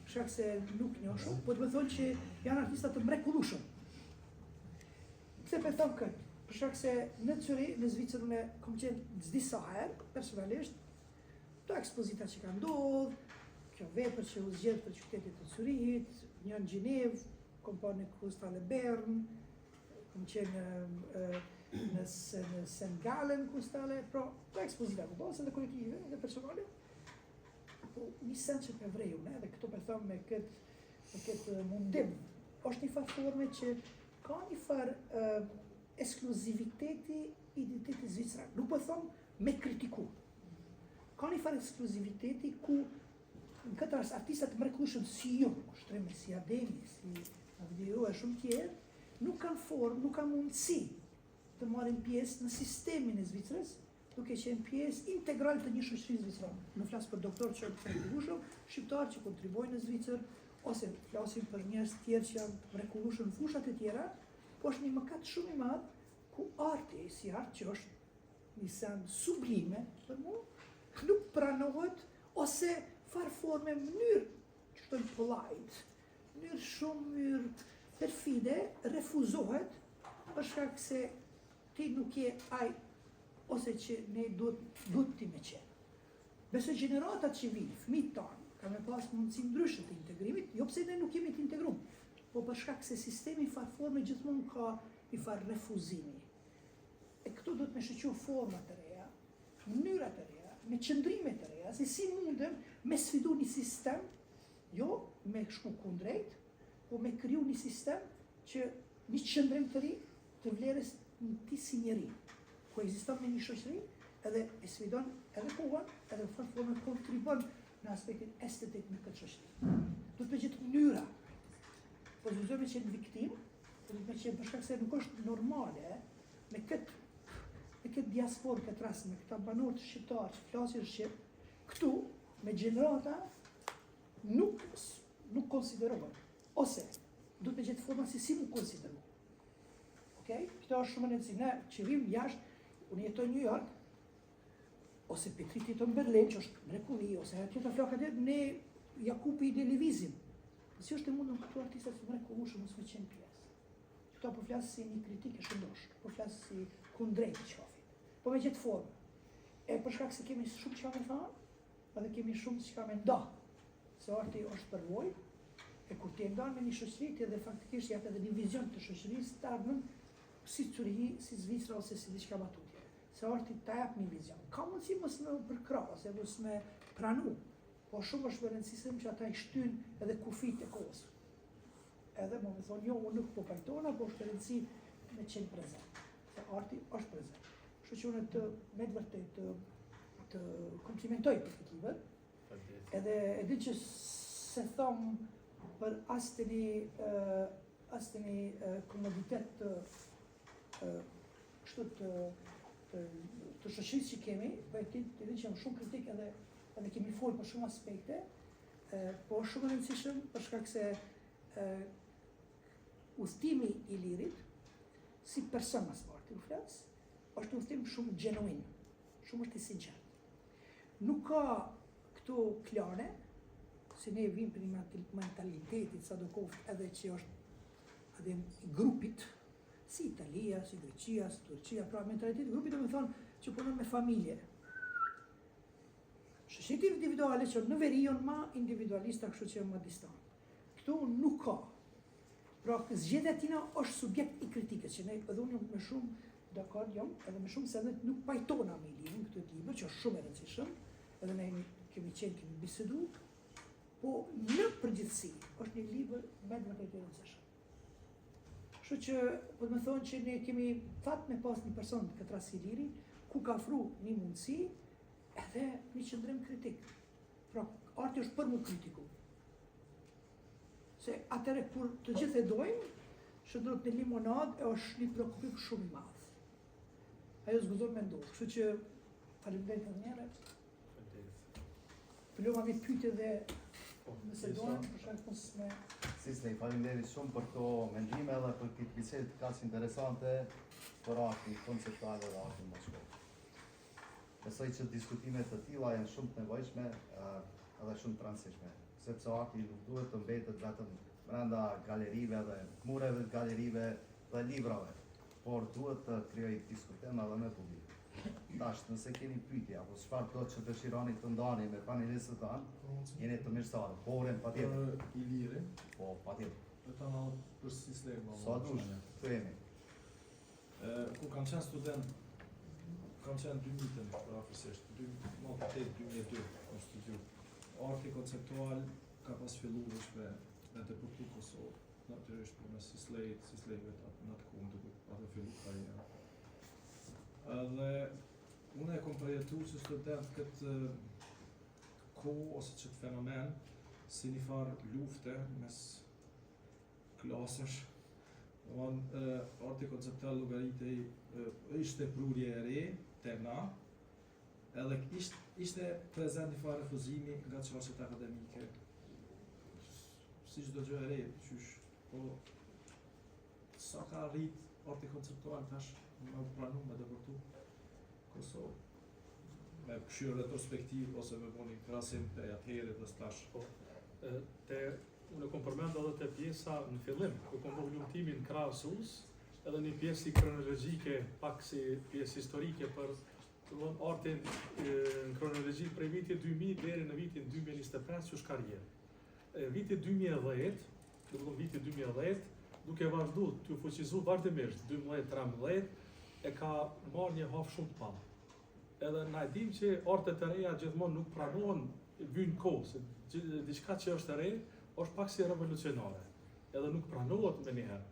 S4: shkak se nuk njoh shumë, po të më thonë që janë artista të mrekullueshëm. Pse po them këtë? Për shkak se në Zürich, në Zvicër unë kam qenë disa herë personalisht, to ekspozita që ka ndodhur, kjo vepër që u zgjedh për qytetit të Zürichit, një në Gjenevë, kam parë në Kunsthalle Bern, kam qenë në St. Gallen Kunsthalle, to ekspozita ku bën edhe kolektive, edhe personale. Po një sens që për vreju, edhe këto për thëmë me këtë mundim, është një farë forme që ka një farë ekskluziviteti identiteti zvicran. Nuk po thëmë me kritiku. Ka një farë ekskluziviteti ku në këtë artistat të mrekullueshëm si ju, shtreme si Ademi, si Avdio e shumë tjerë, nuk kanë formë, nuk kanë mundësi të marrin pjesë në sistemin e Zvicrës, duke qenë pjesë integral të një shoqërie zvicrane. Nuk flas për doktorë që janë të mrekullueshëm, shqiptarë që kontribuojnë në Zvicër, ose flasim për njerëz të tjerë që janë të mrekullueshëm në fushat e tjera, po është një mëkat shumë i madh ku arti, si art që është një sen sublime, për mua, nuk pranohet ose farë forme në mënyrë që të polite, mënyrë shumë perfide, refuzohet për shkak se ti nuk je ai ose që ne duhet ti me qenë. Besoj gjeneratat që vinë, fëmijët tanë, ka me pas mundësi ndryshme të integrimit, jo pse ne nuk jemi të integrum, po për shkak se sistemi farforme gjithmonë ka një farë refuzimi. E këtu duhet me shoqëru format të reja, mënyrat të reja, me qëndrimet të reja, se si mundem me sfidu një sistem, jo me shku kundrejt, po me kriju një sistem që një qëndrim të ri të vlerës në ti si njeri, ku ekziston me një shoqëri, edhe e sfidon edhe kohën, edhe në formë kontribon në aspektin estetik në këtë shoqëri. Duhet me gjithë mënyra, po zëzoj me qenë viktim, duhet me qenë për shkak se nuk është normale me këtë diasporë këtë rast, me këta banorë të shqiptarë që flasin shqip, këtu me gjenerata nuk konsiderohen, ose duhet me gjithë forma si mu konsiderohen. Okay? Këto është shumë rëndësi. Ne që vim jashtë, unë jetoj në New York, ose Petriti jeton në Berlin, që është mrekulli, ose tjetër flaka tjetër, ne Jakupi i Levizim. Si është e mundën këtu artistat të mrekullueshëm mos me qenë pjesë. Këto po flasë si një kritike shëndosh, po flasë si kundrejt qafit. Po me gjithë formë. E për shkak se kemi shumë që ka me thanë, edhe kemi shumë që ka me nda. Se arti është përvoj, e kur ti e ndan me një shoqëri dhe faktikisht jap edhe një vizion të shoqërisë të ardhmen, si Zürichi, si Zvicra ose si diçka më tutje. Se arti ta jap një vizion. Ka mundësi mos me përkra, ose mos me pranu, po shumë është rëndësishëm që ata i shtyn edhe kufit e kohës. Edhe më thonë, jo, unë nuk po pajtona, po është rëndësi me qenë prezent. Se arti është prezent. Kështu që unë me të vërtet të komplimentoj për këtë libër, edhe e di që se thomë për asë të një komoditet kështu të të shoqërisë që kemi, po e di që jam shumë kritik edhe kemi folur për shumë aspekte, po është shumë e rëndësishëm për shkak se udhtimi i lirit, si person mas parti u flas, është udhtim shumë genuin, shumë është i sinqert. Nuk ka këto klane, si ne vim për një mentalitetit sa do koft edhe që është edhe i grupit, si Italia, si Greqia, si Turqia, pra mentaliteti grupit do me thonë që punon me familje. Shoqëritë individuale që në veri janë ma individualista, kështu që janë ma distant. Këtu nuk ka. Pra zgjedhja tina është subjekt i kritikës, që ne edhe unë me shumë dakord jam, edhe me shumë se edhe nuk pajtona me librin këtë libër, që është shumë e rëndësishëm, edhe ne kemi bisedu, po në përgjithësi është një libër me vërtet i rëndësishëm. Kështu që, po të më thonë që ne kemi thatë me pas një person këtë rast si Liri, ku ka ofru një mundësi edhe një qëndrim kritik. Pra, arti është për mu kritiku. Se atëre kur të gjithë e dojmë, shëndrot në limonad e është një preokupim shumë i madh. Ajo zguzon me ndohë. Kështu që, faleminderit edhe njëre. Pëlloma me pyetje dhe nëse dojmë, për shkak mos me...
S1: Sisley, faleminderit shumë për këto mendime edhe për këtë bisedë kaq interesante për artin konceptual dhe artin muzikal. Besoj që diskutimet të tilla janë shumë të nevojshme edhe shumë të rëndësishme, sepse arti nuk duhet të mbetet vetëm brenda galerive dhe mureve të galerive dhe librave, por duhet të krijojë diskutim edhe me publik. Tash, nëse keni pyetje apo çfarë do që dëshironi të ndani me panelistët tanë, jeni të mirëseardhur. Po urem patjetër.
S5: Iliri,
S1: Po patjetër.
S5: ta na për Sisley më.
S1: Sa dush, këtu jemi.
S5: Ku kam qenë student, kam qenë 2000 për afërsisht, 2008-2002 në studiu. Arti konceptual ka pas filluar me depërtu Kosovë, natyrisht për me Sisleyve në atë kohë duke atë fillu karriera. Dhe unë e kom përjetu si student këtë kohë ose qëtë fenomen si një farë lufte mes klasësh. Arti konceptual llogaritej ishte prurje e re te na, edhe ishte prezent një farë refuzimi nga çarqet akademike. Si çdo gjë e re, qysh, po sa ka arrit arti konceptual tash me pranu me depërtu Kosovë. Me këshirë retrospektiv ose me bëni krasim të atëherë dhe stash.
S3: Unë kom përmend edhe te pjesa në fillim, ku kom bërë lumtimin krahasus, edhe një pjesë kronologjike, pak si pjesë historike për artin në kronologji prej vitit 2000 deri në vitin 2025 që është karrierë. Viti 2010, do të thonë viti 2010, duke vazhdu të fuqizu vazhdimisht 12-13, e ka marrë një hap shumë të madh. Edhe na e dim që artet e reja gjithmonë nuk pranohen vynë kohë, se diçka që është e re, është pak si revolucionare, edhe nuk pranohet me njëherë.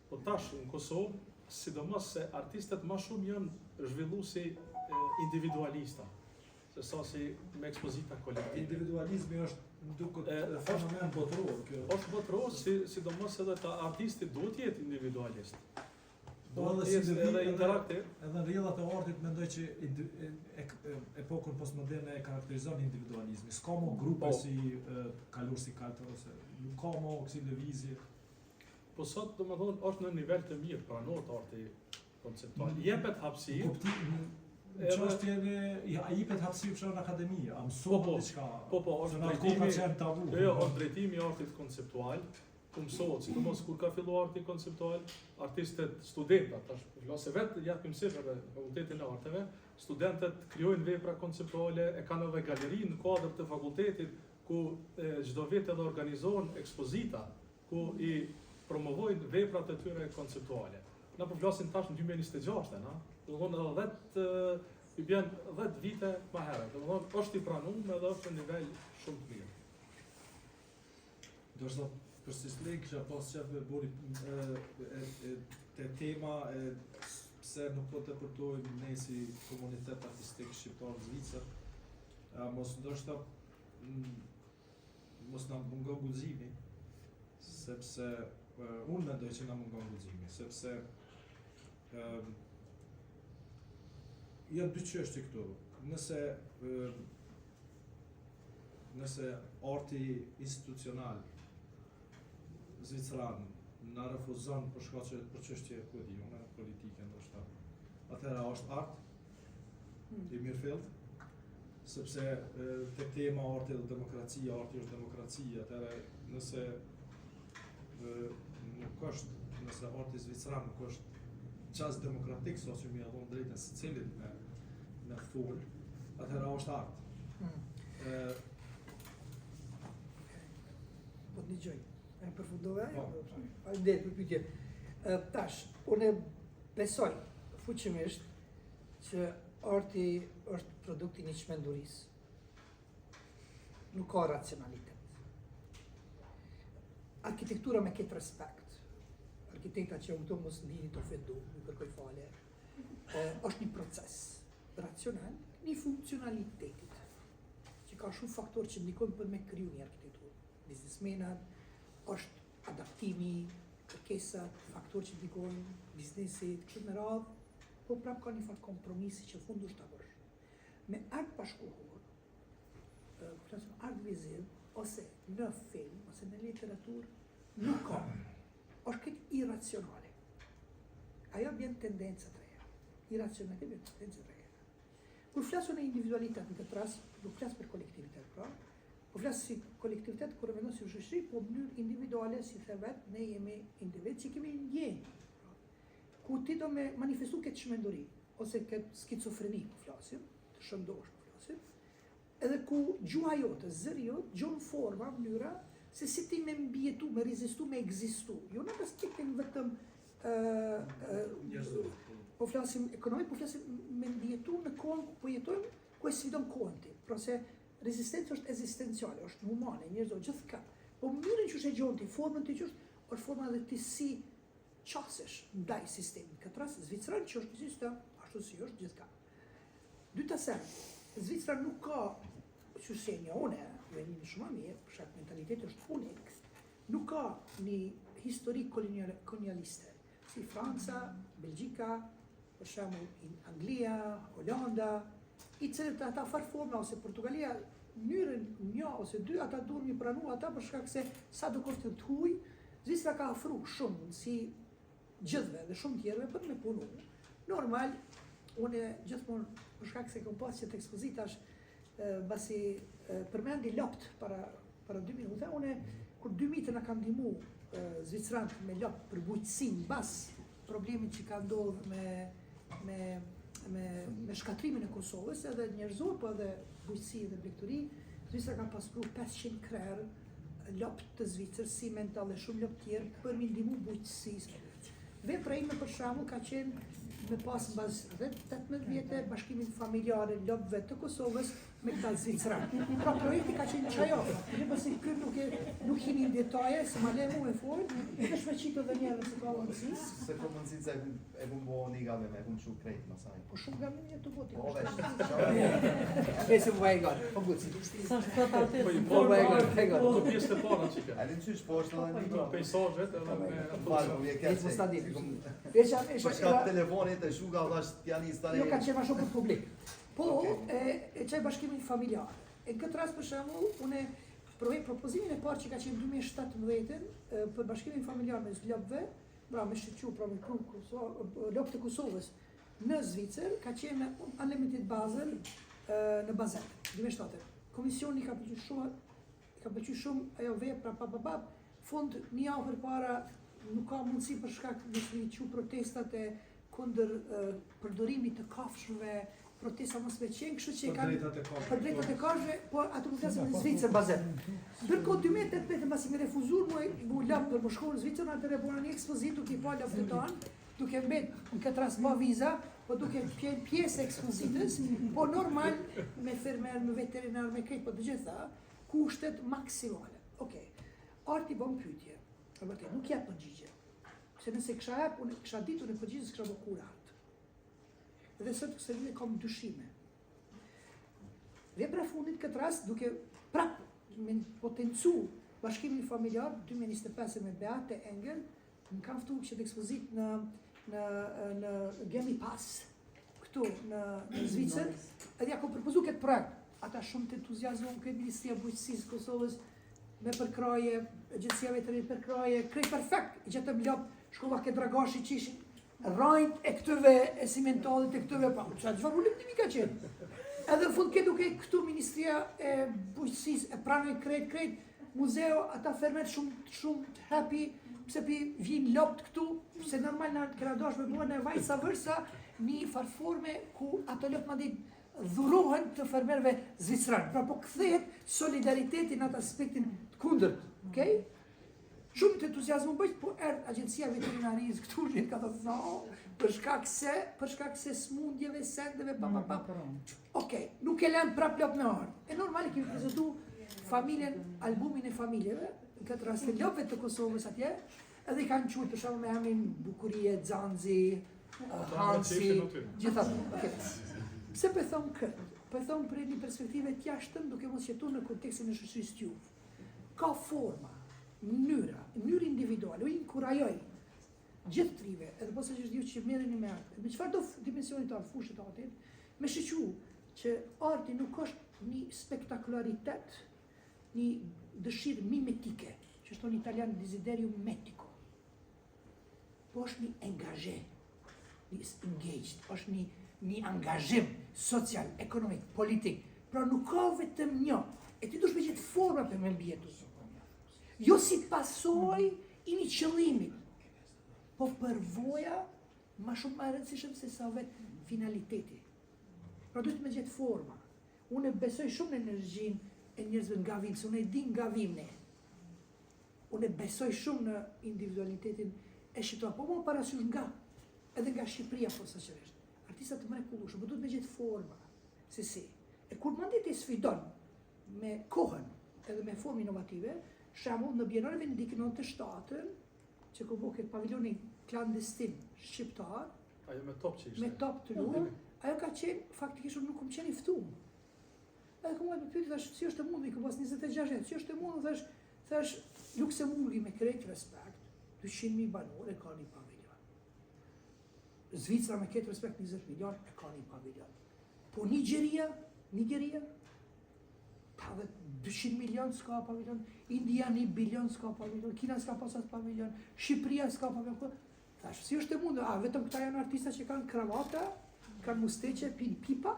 S3: Po tash në Kosovë, sidomos se artistët më shumë janë zhvilluesi individualista, se sa si me ekspozita kolektive.
S5: Individualizmi është duket fenomen botëror.
S3: Është botëror, sidomos edhe ta artisti duhet të jetë individualist.
S5: Po edhe
S3: interaktiv.
S5: Edhe në rrjedhat e artit mendoj që epokën postmoderne e karakterizon individualizmi. S'ka mo grupe si kalur si kaltër ose nuk ka mo kësi lëvizje.
S3: Po sot domethënë është në nivel të mirë pranohet arti konceptual. Jepet hapësirë.
S5: Çështjen e jepet hapësirë në akademi, a mësohet diçka.
S3: Po, është drejtimi. Jo, është drejtimi i artit konceptual. Ku mësohet, sidomos kur ka filluar arti konceptual, artistët, studentët, tash flase vetë japim sifrave në fakultetin e arteve, studentët krijojnë vepra konceptuale, e kanë edhe galeri në kuadër të fakultetit ku çdo vit edhe organizohen ekspozita ku i promovojnë veprat e tyre konceptuale. Na po flasim tash në 2026, na. Do të thonë edhe i bën 10 vite më herët. Do të thonë është i pranuar edhe është në nivel shumë të mirë.
S5: Dorso për Sisley kisha pas qefë bëri te tema pse nuk po të përtojmë ne si komunitet artistik shqiptar në Zvicër, mos ndoshta mos na mungon guximi, sepse unë mendoj që na mungon guximi, sepse janë dy çështje këtu. Nëse arti institucional zviceran na refuzon për shkaqe për çështje ku di unë politike ndoshta, atëherë është art i mirëfillt, sepse tek tema arti dhe demokracia, arti është demokracia, atëherë nëse nëse arti zviceran nuk është qas demokratik, so që mi adhon drejtën së cilit me thull, atëherë është art.
S4: Po të një gjoj, e përfundove?
S5: Po.
S4: Faleminderit për pyetje. Tash, unë besoj fuqimisht që arti është produkti një çmendurisë. Nuk ka racionalitet. Arkitektura me këtë respekt. Arkitekta që unë këto mos ndini të ofendu, nuk kërkoj fale, është një proces racional, një funksionalitetit, që ka shumë faktor që ndikojnë për me kriju një arkitekturë. Biznesmenat, është adaptimi, kërkesat, faktor që ndikojnë, biznesit, kështu me radhë, po prap ka një fat kompromisi që fundu është të vërsh. Me art bashkohor, flasim art viziv, ose në film, ose në literaturë, nuk ka. Është këtë irracionale. Ajo bjen tendenca të reja. Irracionale bjen tendenca të reja. Kur flasu në individualitet në këtë rast, nuk flas për kolektivitet, pra. Po flas si kolektivitet kur e vendos si shoqëri, po në mënyrë individuale si the vet, ne jemi individ që kemi ndjenjë. Ku ti do me manifestu këtë çmenduri ose këtë skicofreni, po flasim, të shëndosh po flasim, edhe ku gjuha jote, zëri jote, gjon forma, mënyra se si ti me mbjetu, me rezistu, me egzistu. Jo në aspektin vetëm po flasim ekonomik, po flasim me mbjetu në kohën ku po jetojmë, ku e sfidon kohën ti. Pra se rezistenca është ekzistenciale, është humane, njerëzore, gjithka. Po mënyrën që është e gjon ti, formën ti që është forma edhe ti si qasesh ndaj sistemin. Këtë rast Zvicra që është një sistem, ashtu si është gjithka. Dyta se, Zvicra nuk ka qysenja une, një shumë mirë, për shkak mentaliteti është unik, nuk ka një histori kolonialiste, si Franca, Belgjika, për shembull Anglia, Holanda, i cilët ata farforma ose Portugalia, mënyrën një ose dy ata duhen mi pranu ata për shkak se sa do koftë të huaj, Zvicra ka ofru shumë si gjithve dhe shumë tjerëve për me punu. Normal, unë gjithmonë për shkak se kam pas që të ekspozitash basi përmendi lopt para 2 minuta, unë kur 2 vite na kanë ndihmu Zvicrant me lopt për bujqësinë bas problemin që ka ndodhur me shkatrimin e Kosovës, edhe njerëzor, po edhe bujqësi dhe blegturi, Zvicra ka paspru 500 krerë lopt të Zvicrës, si mental dhe shumë lopt tjerë për mi ndihmu bujqësisë. Vepra ime për shembull ka qenë me pas në bazë 18 vjetë bashkimin familjare lopëve të Kosovës me këta Zvicra. Pra projekti ka qenë qajof, në përsi kërë nuk hini në detaje, se ma le mu e folë, dhe shmeqito dhe njerë se ka vëndësis.
S1: Se po mundësit se e kun bo një game, e kun shumë krejt më saj.
S4: Po shumë game një të boti.
S1: Po vesh,
S4: E se më vajgar, po guci.
S3: Po i
S4: Po vajgar, vajgar.
S3: Po pjesë të para që ka.
S1: a din qysh po është edhe
S3: Këto pejsazhet edhe me
S1: Falë, më vje
S4: Ecë më stadi.
S1: keqe. Për shkak telefonit e shuga dhash t'janis tani.
S4: Jo ka qenë ma shumë për publik. Po, e qaj bashkimin familjar. E këtë rast për shembull, unë provoj propozimin e parë që ka qenë 2017 për bashkimin familjar me lopëve, pra me shqyqu, pra me kru lopë të Kosovës në Zvicër, ka qenë unlimited bazën në bazen, 2007. Komisioni ka pëlqy shumë ajo vepra fund një javë përpara nuk ka mundësi për shkak në që protestat e kundër përdorimit të kafshëve, protesta mos me qenë, kështu që për drejtat e kafshëve, po ato më flasën në Zvicër bazen. Ndërkohë 2018 mbasi më refuzur mu lap për më shkuar në Zvicër, atëherë bëra një ekspozitë duke pa lopët tanë, duke mbet në këtë rast pa viza, po duke pjesë e ekspozitës, po normal me fermer, me veterinar, me krejt, po të gjitha, kushtet maksimale. Okej. Arti bën pyetje. Vërtet nuk jep përgjigje. Se nëse kisha jep, unë kisha ditur në përgjigje s'kisha bërë kur art. Dhe sot kësë vile kam dyshime. Vepra fundit këtë rast duke prap me potencu bashkimin familjar 2025 me Beate Engel, më kam ftu që të ekspozit në Gemi Pas, këtu në Zvicër, edhe ja kom përpozu këtë projekt. Ata shumë të entuziazmum, këtë Ministria Bujqësisë Kosovës, me përkraje, Agjencia Vetëri përkraje, krej perfekt, i gjetëm lopë, shkova këtë dragashi që ishin rajt e këtëve e simentalit e këtëve, pa, çfarë volumtimi ka qenë. Edhe në fund këtë duke këtu Ministria e Bujqësisë e pranoj krejt, muzeo, ata fermet shumë të happy, pse pi vjen lopt këtu, se normal në kena dash me bua në vajsa vërsa, një farforme ku ato lopt ma ditë dhurohen të fermerve zvicran. Pra po kthehet solidariteti në atë aspektin të kundërt, okay? Shumë të entuziazmu bëjt, po erdë Agjencia Veterinarisë këtu një ka thënë, no, për shkak se smundjeve, sendeve, Okej, nuk e lënë prap lop me ardhë. E normali kemi prezentu albumin e familjeve, në këtë rast të lopëve të Kosovës atje, edhe i kanë quajtur për shembull me emrin Bukurie, Xanxi, Hansi, gjithatë. Pse po them këtë? Po them për një perspektive të jashtëm, duke mos jetuar në kontekstin e shoqërisë tuaj. Ka forma, mënyrë individuale, u inkurajoj gjithë trive, edhe posa që është që merreni me artë, me çfarë do dimensionit të artë, fushët të artit, me shiqu që arti nuk është një spektakularitet, një dëshirë mimetike, që është në italian desiderium metico, po është një engazhe, një engaged, është një angazhim social, ekonomik, politik, pra nuk ka vetëm një, e ti dush me gjithë forma për me mbjetu. Jo si pasoj i një qëllimit, po përvoja ma shumë ma rëndësishëm se sa vetë finaliteti. Pra duhet me gjithë forma. Unë e besoj shumë në energjin e njerëzve nga vim, se unë e di nga vim ne. Unë e besoj shumë në individualitetin e shqiptar, po më parasysh nga, edhe nga Shqipëria posaçërisht. Artistat të mrekullueshëm, po duhet me gjithë forma, se si. E kur mandit e sfidon me kohën edhe me formë inovative, shembull në Bienalen Venedik në 97-ën, që ku bëu këtë paviljoni klandestin shqiptar,
S3: ajo me top që ishte.
S4: me top të luajtur, ajo ka qenë faktikisht nuk kam qenë i ftuar. Edhe ku më pyeti thash, si është e mundur, ku pas 26 vjet, si është e mundur, thash Luksemburgi me krejt respekt, 200.000 banorë ka një paviljon. Zvicra me krejt respekt 20 milion e ka një paviljon. Po Nigeria, ka dhe 200 milion s'ka paviljon, India 1 bilion s'ka paviljon, Kina s'ka pasat paviljon, Shqipëria s'ka paviljon. Thash, si është e mundur? A vetëm këta janë artista që kanë kravata, kanë musteqe, pin pipa,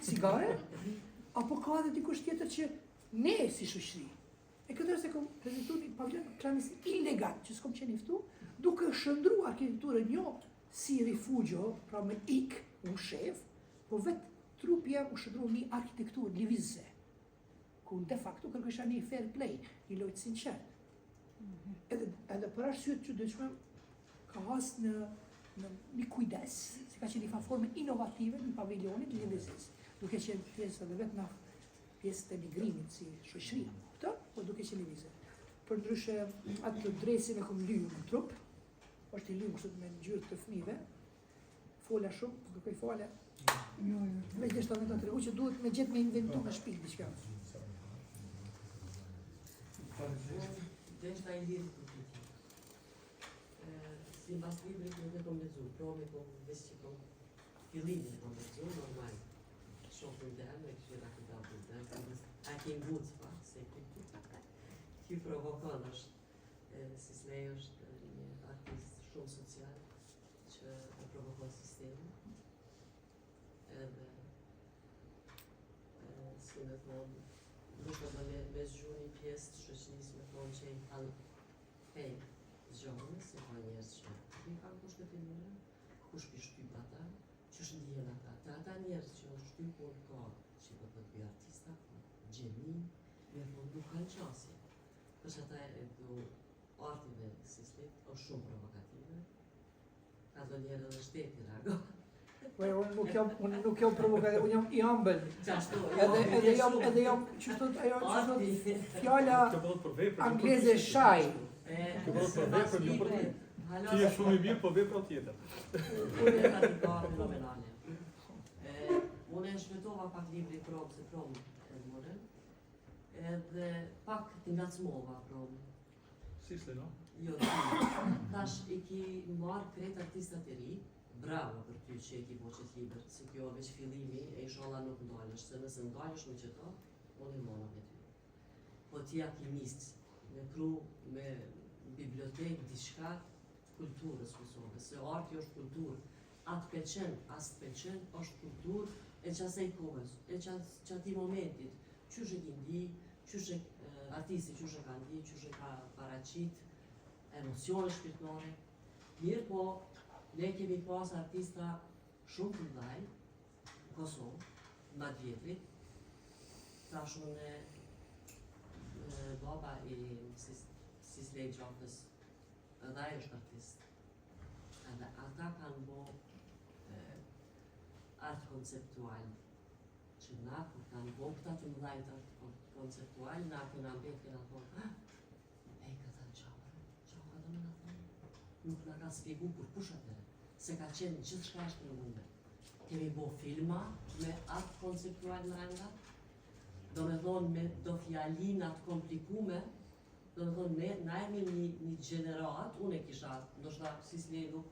S4: cigare, apo ka edhe dikush tjetër që ne si shoqëri. E këtë se kom prezentuar një paviljon klandestin ilegal, që s'kom qenë i ftuar, duke shëndruar arkitekturën jo si rifugio, pra me unë shef, po vetë trupi jam u shëndruar një arkitekturë lëvizëse, ku de facto kërkësha një fair play, një lojtë sinqert. Edhe për arsyet që dëshmëm ka has në një kujdes, se ka qenë një formë inovative në paviljonit lëvizjes, duke qenë pjesë edhe vetë në pjesë të migrimit si shoqëria, po duke qenë lëvizje. Për ndryshe atë dresin e kom lyju në trup, është i lyju kështu me ngjyrë të fëmijëve, fola shumë, duke i fola. Me gjithë të tregu që duhet me gjithë me inventu me shpil diçka.
S6: Deshta i lidhë për këtë. Si mbas librit nuk e kom lezu, promi kom vesh që kom fillimin kom lezu, normal. Shofën të e këshira këta për të a ke nguc pa, se kjo provokon është, si Slej është një artist shumë social, që e provokon sistemi. Edhe, si me thonë, nuk edhe me zgju një pjesë të shoqërisë me thonë që i kanë hej zgjohën, se ka njerëz që i kanë kushtetinire, kush pi shtyp ata, që shndjen ata. Të ata njerëz që është shtypur ka, që do të bëj artista, gjeni, me thonë nuk kanë qasje. Përqë ata e du artive si slet, është shumë provokative, ka do njerë edhe shteti rago.
S4: Unë nuk jam provokativ, unë jam i ëmbël. Edhe jam që thot fjala angleze shy.
S3: Kjo bëhet për vepër, jo për ty. Ti je shumë i mirë, po vepra tjetër.
S6: Unë e ka fenomenale. Unë e shmetova pak libri provë, se provë e mërën, edhe pak të ngacmova provë.
S3: Si s'le, no?
S6: Jo, tash i ki marrë krejt artistat e ri, bravo për ty që e ki po qëtë liber, se kjo veç fillimi e inshallah nuk ndalësh, se nëse ndalësh me qëto, unë i mona me ty. Po ti akimist, me pru, me bibliotek, diçka kulturës Kosovës, se arti është kulturë, atë pëlqen, as të pëlqen, është kulturë e qasaj kohës, e qati momentit, qysh e ki ndi, qysh e artisti qysh e ka ndi, qysh e ka paraqit, emocione shpirtnore. Mirë po, ne kemi pas artista shumë të ndaj, në Kosovë, në atë vjetrit, tash unë baba i Sislej Gjopës, edhe ajo është artist. Edhe ata kanë bo art konceptual, që na kur kanë bo këta të mëdhajt art konceptual, na këna mbet këna thonë, e këta në qamërë, që ka do me në thonë, nuk na ka spjegu kur kush atëre, se ka qenë gjithë shka është në munde. Kemi bo filma me art konceptual në ranga, do me thonë me do fjalinat komplikume, do me thonë na jemi një gjenerat, unë e kisha, ndoshta Sislej nuk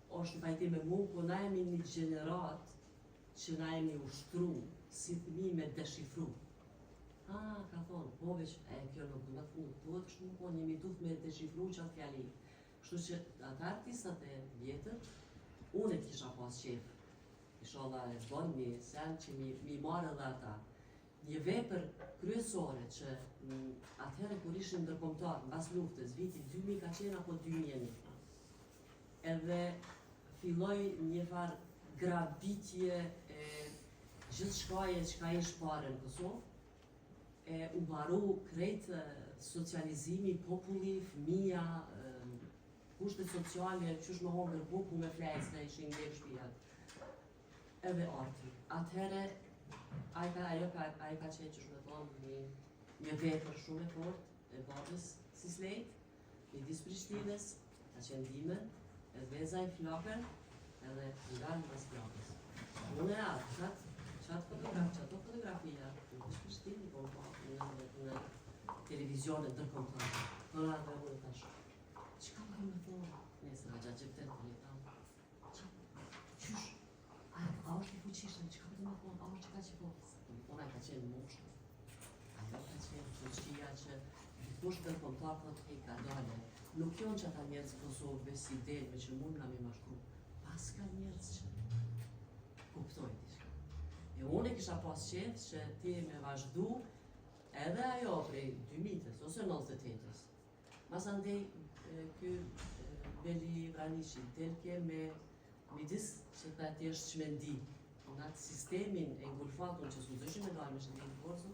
S6: është në pajtim me mu, po na jemi një gjenerat që na jemi ushtru, si fëmi me deshifru. Ka thonë, po veç, kjo nuk du me fund, po kështu nuk po, jemi duhet me deshifru qatë fjali. Kështu që ata artistat e vjetër, unë e kisha pas qef, inshallah e bon një sen që mi marrë edhe ata. Një vepër kryesore që atëherë kur ishin ndërkombëtar, mbas luftës, viti 2000 ka qenë apo 2001. Edhe filloi një farë grabitje e gjithë shkaje që ka ish pare në Kosovë, u mbaru krejt socializimi, populli, fëmija, kushtet sociale, qysh me hongër buku me flejs në ishin ngelë shpijat. Edhe arti. Atëherë, ajo ka qenë që shme thonë një vepër shumë e fort e babës Sislejt, një disë Prishtinës, ka qenë Dimen, e veza i flakën, edhe nga në mas flakës. Unë e atë, qato fotografia, në disë Prishtinë, po në televizionet ndërkombëtare. Nëra dhe unë e tash, qëka më me thonë? Nesë nga gjatë gjepten të një tamë. Qysh? A është i fuqishëm, qëka më me thonë? A është që ka që po? Ona ka qenë moshë. Ajo ka qenë fuqia që dikush ndërkombëtar thotë e ka dale. Nuk jonë që ata njerëz Kosovë si delme që mund nga mi mashtru. Pas ka njerëz që kuptojnë diçka. E unë e kisha pas qef që ti me vazhdu edhe ajo prej 2000-ës ose 98-ës. Mas andej ky Beli Vranishi delke me midis që ta ti është çmendi. Në atë sistemin e ngulfatun që s'u me dalë me shëndin të borzu,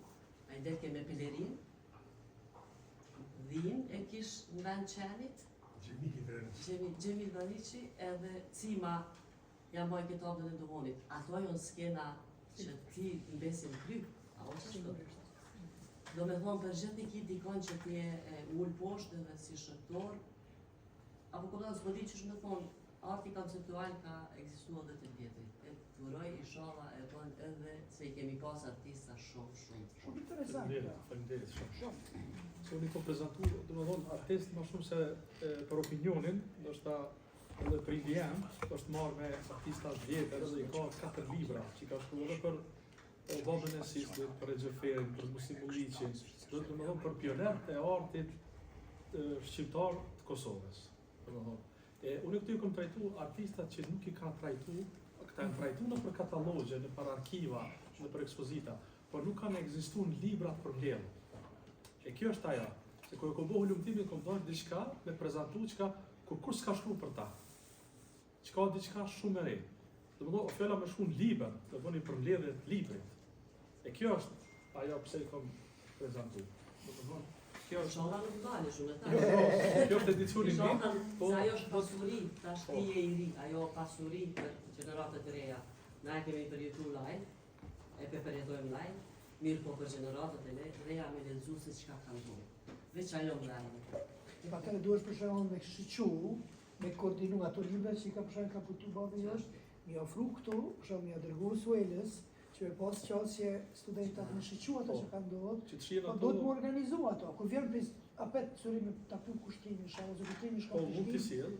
S6: a i delke me pelerin, Dhin e kish në vend qenit, Gjemil Vraniqi, edhe Cima jam baj kitabën e ndovonit. Ato janë skena që ti në besin kry, a o që shto? Do me thonë për gjithë një kit dikon që ti e ullë poshtë dhe si shëptor, apo këta s'po di që shme thonë, arti konceptual ka egzistu edhe të vjetrit. E të vëroj i shala e thonë edhe se i kemi pas artista shumë.
S3: Faleminderit shumë. Se unë i kom prezentu, do me thonë, artist ma shumë se për opinionin, ndoshta edhe për IBM, është marrë me artista vjetër edhe i ka 4 libra, që i ka shkru edhe për babën e Sistit, për Regjeferin, për Musim Ulliqin, do me thonë për pionerët e artit shqiptar të Kosovës. Unë këtu i kom trajtu artistat që nuk i kanë trajtu, këta janë trajtu në për katalogje, në për arkiva, në për ekspozita, por nuk kanë ekzistu në librat për mbledhur. E kjo është ajo, se kur e kom bohu lumtimin, kom dojnë diçka me prezentu qka kur s'ka shkru për ta. Qka diçka shumë e re. Dhe më do, fjalla me shku në liber, dhe bëni për mbledhje të librit. E kjo është ajo pse i kom prezentu. Kjo është
S6: Shoha nuk dali shumë e ta.
S3: Kjo është edicioni
S6: Se
S3: po
S6: ajo është pasuri, tash ti e i ri, ajo pasuri për gjeneratët e reja. Na e kemi përjetu live, e përjetojmë live, mirë po për gjeneratët e reja me lexu se çka kanë bërë. Veç ajo live.
S4: Pa të duhesh për shembull me shiqu, me koordinu ato libra që ka për shembull ka putu babi josh, mi ofru këtu, për shembull mi dërguar Suelës, që me pas qasje studentat me shiqu ato që kanë ndodhur.
S3: që të shihen
S4: Po
S3: ato.
S4: duhet më organizu ato. Kur vjen apet suri me taku kushtrimin, shavo zotrin shkon
S3: Po,
S4: të
S3: mund t'i
S4: shtëpi.
S3: sjell.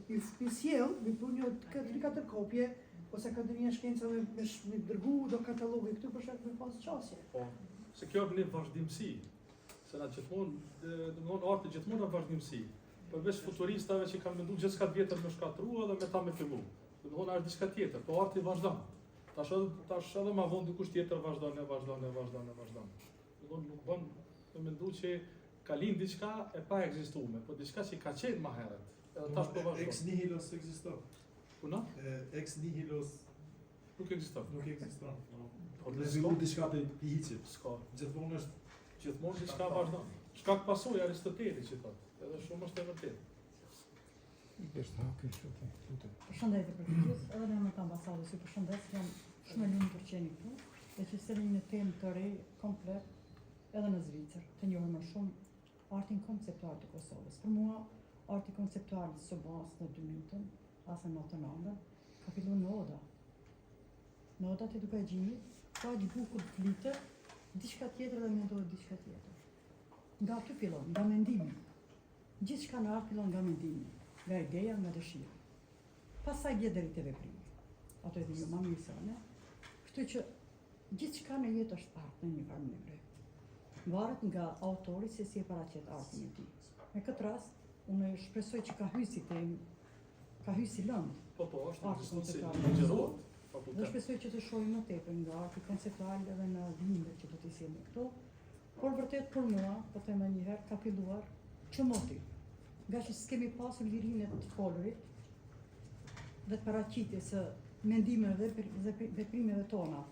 S4: I sjell, mi pun një 3-4 kopje, ose Akademia e Shkencave me dërgu do katalogi këtu për shkak me pas qasje.
S3: Po, se kjo është një vazhdimsi. Se na gjithmonë, domthonë arti gjithmonë është vazhdimsi. Përveç futuristave që kanë menduar gjithçka të vjetër me shkatrua dhe me ta me fillu. Domthonë është diçka tjetër, po arti vazhdon. Tash edhe ma vonë dikush tjetër vazhdon. Domthonë nuk bën të mendu që ka lind diçka e pa ekzistuar, po diçka që ka qenë më herët. Edhe tash po
S5: Ex
S3: vazhdon.
S5: nihilos ekziston.
S3: Puna?
S5: Ex nihilos
S3: Nuk ekziston.
S5: nuk ekziston.
S3: Po
S5: Ne
S3: s'ka.
S5: zhvillu diçka të hiqit.
S3: S'ka.
S5: Gjithmonë është
S3: Gjithmonë diçka vazhdon. Shkak pasojë Aristoteli që thotë. Edhe shumë është e vërtetë.
S7: Përshëndetje për të gjithë, edhe në emër të ambasadës ju përshëndes, jam shumë e lumtur që jeni këtu, dhe që sjellni një temë të re, komplet, edhe në Zvicër, të njohur më shumë artin konceptual të Kosovës. Për mua, arti konceptual së bazë në 2 minutën, asë në të nëndën, ka fillu në Oda. Në Oda të Edukagjimit, ka aq bukur të flitë, diçka tjetër dhe mendohet diçka tjetër. Nga aty fillon, nga mendimi. Gjithçka në art fillon nga mendimi, nga ideja, nga dëshira. Pastaj vjen deri te veprimi. Ato e di ju më mirë se unë. Kështu që gjithçka në jetë është art në një farë mënyrë. Varet nga autori se si e paraqet artin e tij. Në këtë rast, unë shpresoj që ka hyrë si temë, ka hyrë si lëndë,
S3: Po, është
S7: arti
S3: ekziston si
S7: konceptual.
S3: ligjërohet.
S7: Dhe
S3: Fakultet.
S7: shpresoj që të shohim më tepër nga arti konceptual edhe në dhimbjet që do t'i sjellni këtu. Por vërtet për mua, po them edhe një herë, ka filluar çmoti. Nga që s'kemi pasur lirinë të folurit dhe të paraqitjes së mendimeve dhe veprimeve tona.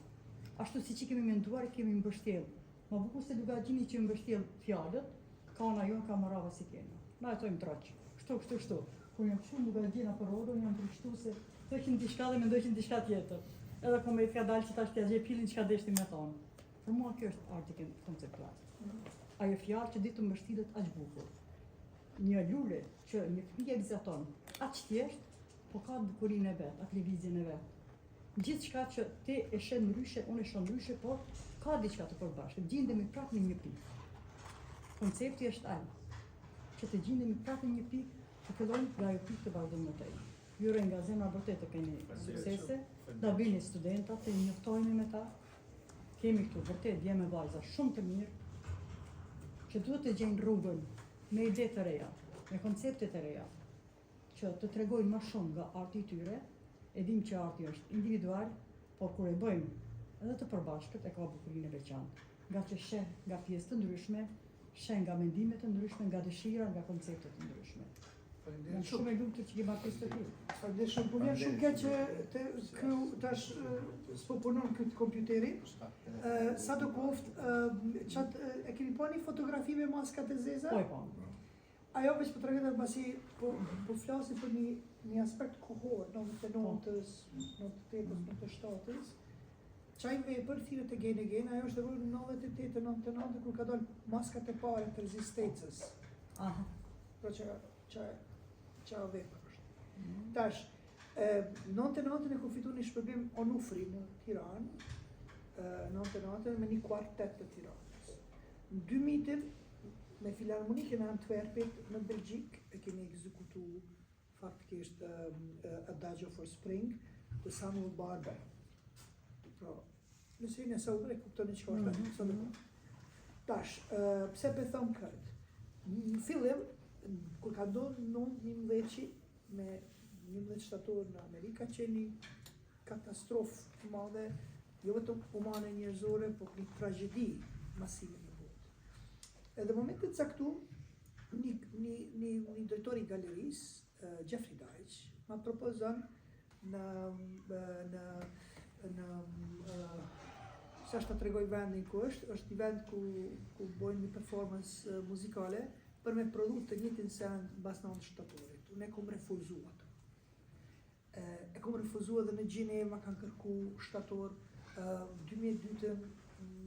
S7: Ashtu siç i kemi menduar, i kemi mbështjell. Më bukur se Edukagjimi që mbështjell fjalët, ka ana jon ka marrava si kena. Na e thojmë troç. Kështu. Kur jam shumë Edukagjina për rodën, jam përshtu se thoshin diçka dhe mendojshin diçka tjetër. Edhe kur më i ka dalë që tash t'ia gjej pilin çka deshti me thonë. Për mua kjo është arti konceptual. Ajo fjalë që ditë të mbështillet aq bukur. Një lule që një fëmijë e vizaton aq thjesht, po ka bukurinë e vet, atë lëvizjen e vet. Gjithçka që ti e sheh ndryshe, unë e shoh ndryshe, por ka diçka të përbashkët. Gjendemi prapë në një pikë. Koncepti është ai. Që të gjendemi prapë në një pikë, të fillojmë nga ajo pikë të vazhdojmë më tej. Ju uroj nga zemra vërtet të keni suksese, da vini studentat, të njoftohemi me ta. Kemi këtu vërtet djemë e vajza shumë të mirë, që duhet të gjejnë rrugën me ide të reja, me koncepte të reja, që të tregojnë më shumë nga arti i tyre. E dim që arti është individual, por kur e bëjmë edhe të përbashkët e ka bukurinë e veçantë. Nga që sheh nga pjesë të ndryshme, sheh nga mendime të ndryshme, nga dëshira, nga koncepte të ndryshme. Jam shumë e lumtur që kemi pjesë të tillë.
S4: Faleminderit shumë, po vjen shumë keq që ky tash s'po punon ky kompjuteri. Sa do qoftë, çat e keni pa një fotografi me maskat e zeza?
S7: Po e po.
S4: Ajo veç po tregon pasi po flasim për një aspekt kohor, në të 90-s, në të 80-s, në të 70-s. Çaj vepër thirrët e gen, ajo është rrugë në 98-99 kur ka dalë maskat e para të rezistencës.
S7: Aha.
S4: Pra çaj vepër është. Tash, 99 e ku fitu një shpërbim Onufri në Tiranë, 99 me një kuartet të Tiranës. Në 2000 me Filharmonikën e Antwerpit në Belgjik e kemi ekzekutu faktikisht Adagio for Spring të Samuel Barber. Pra, nëse një sa e kuptoni çka është sa do. Tash, pse pe thon këtë? Në fillim, kur ka ndodhur në 11 me 11 shtator në Amerika që një katastrofë të madhe, jo vetëm humane njerëzore, por një tragjedi masive në botë. Edhe momentet caktuar, një drejtor i galerisë, Jeffrey Deitch, ma propozon sa është të tregoj vendin ku është një vend ku bojnë një performance muzikale për me prodhu të njëjtin send mbas 9 shtatorit. Unë e kom refuzu ato. E kom refuzu edhe në Gjinev ma kanë kërku shtator, 2002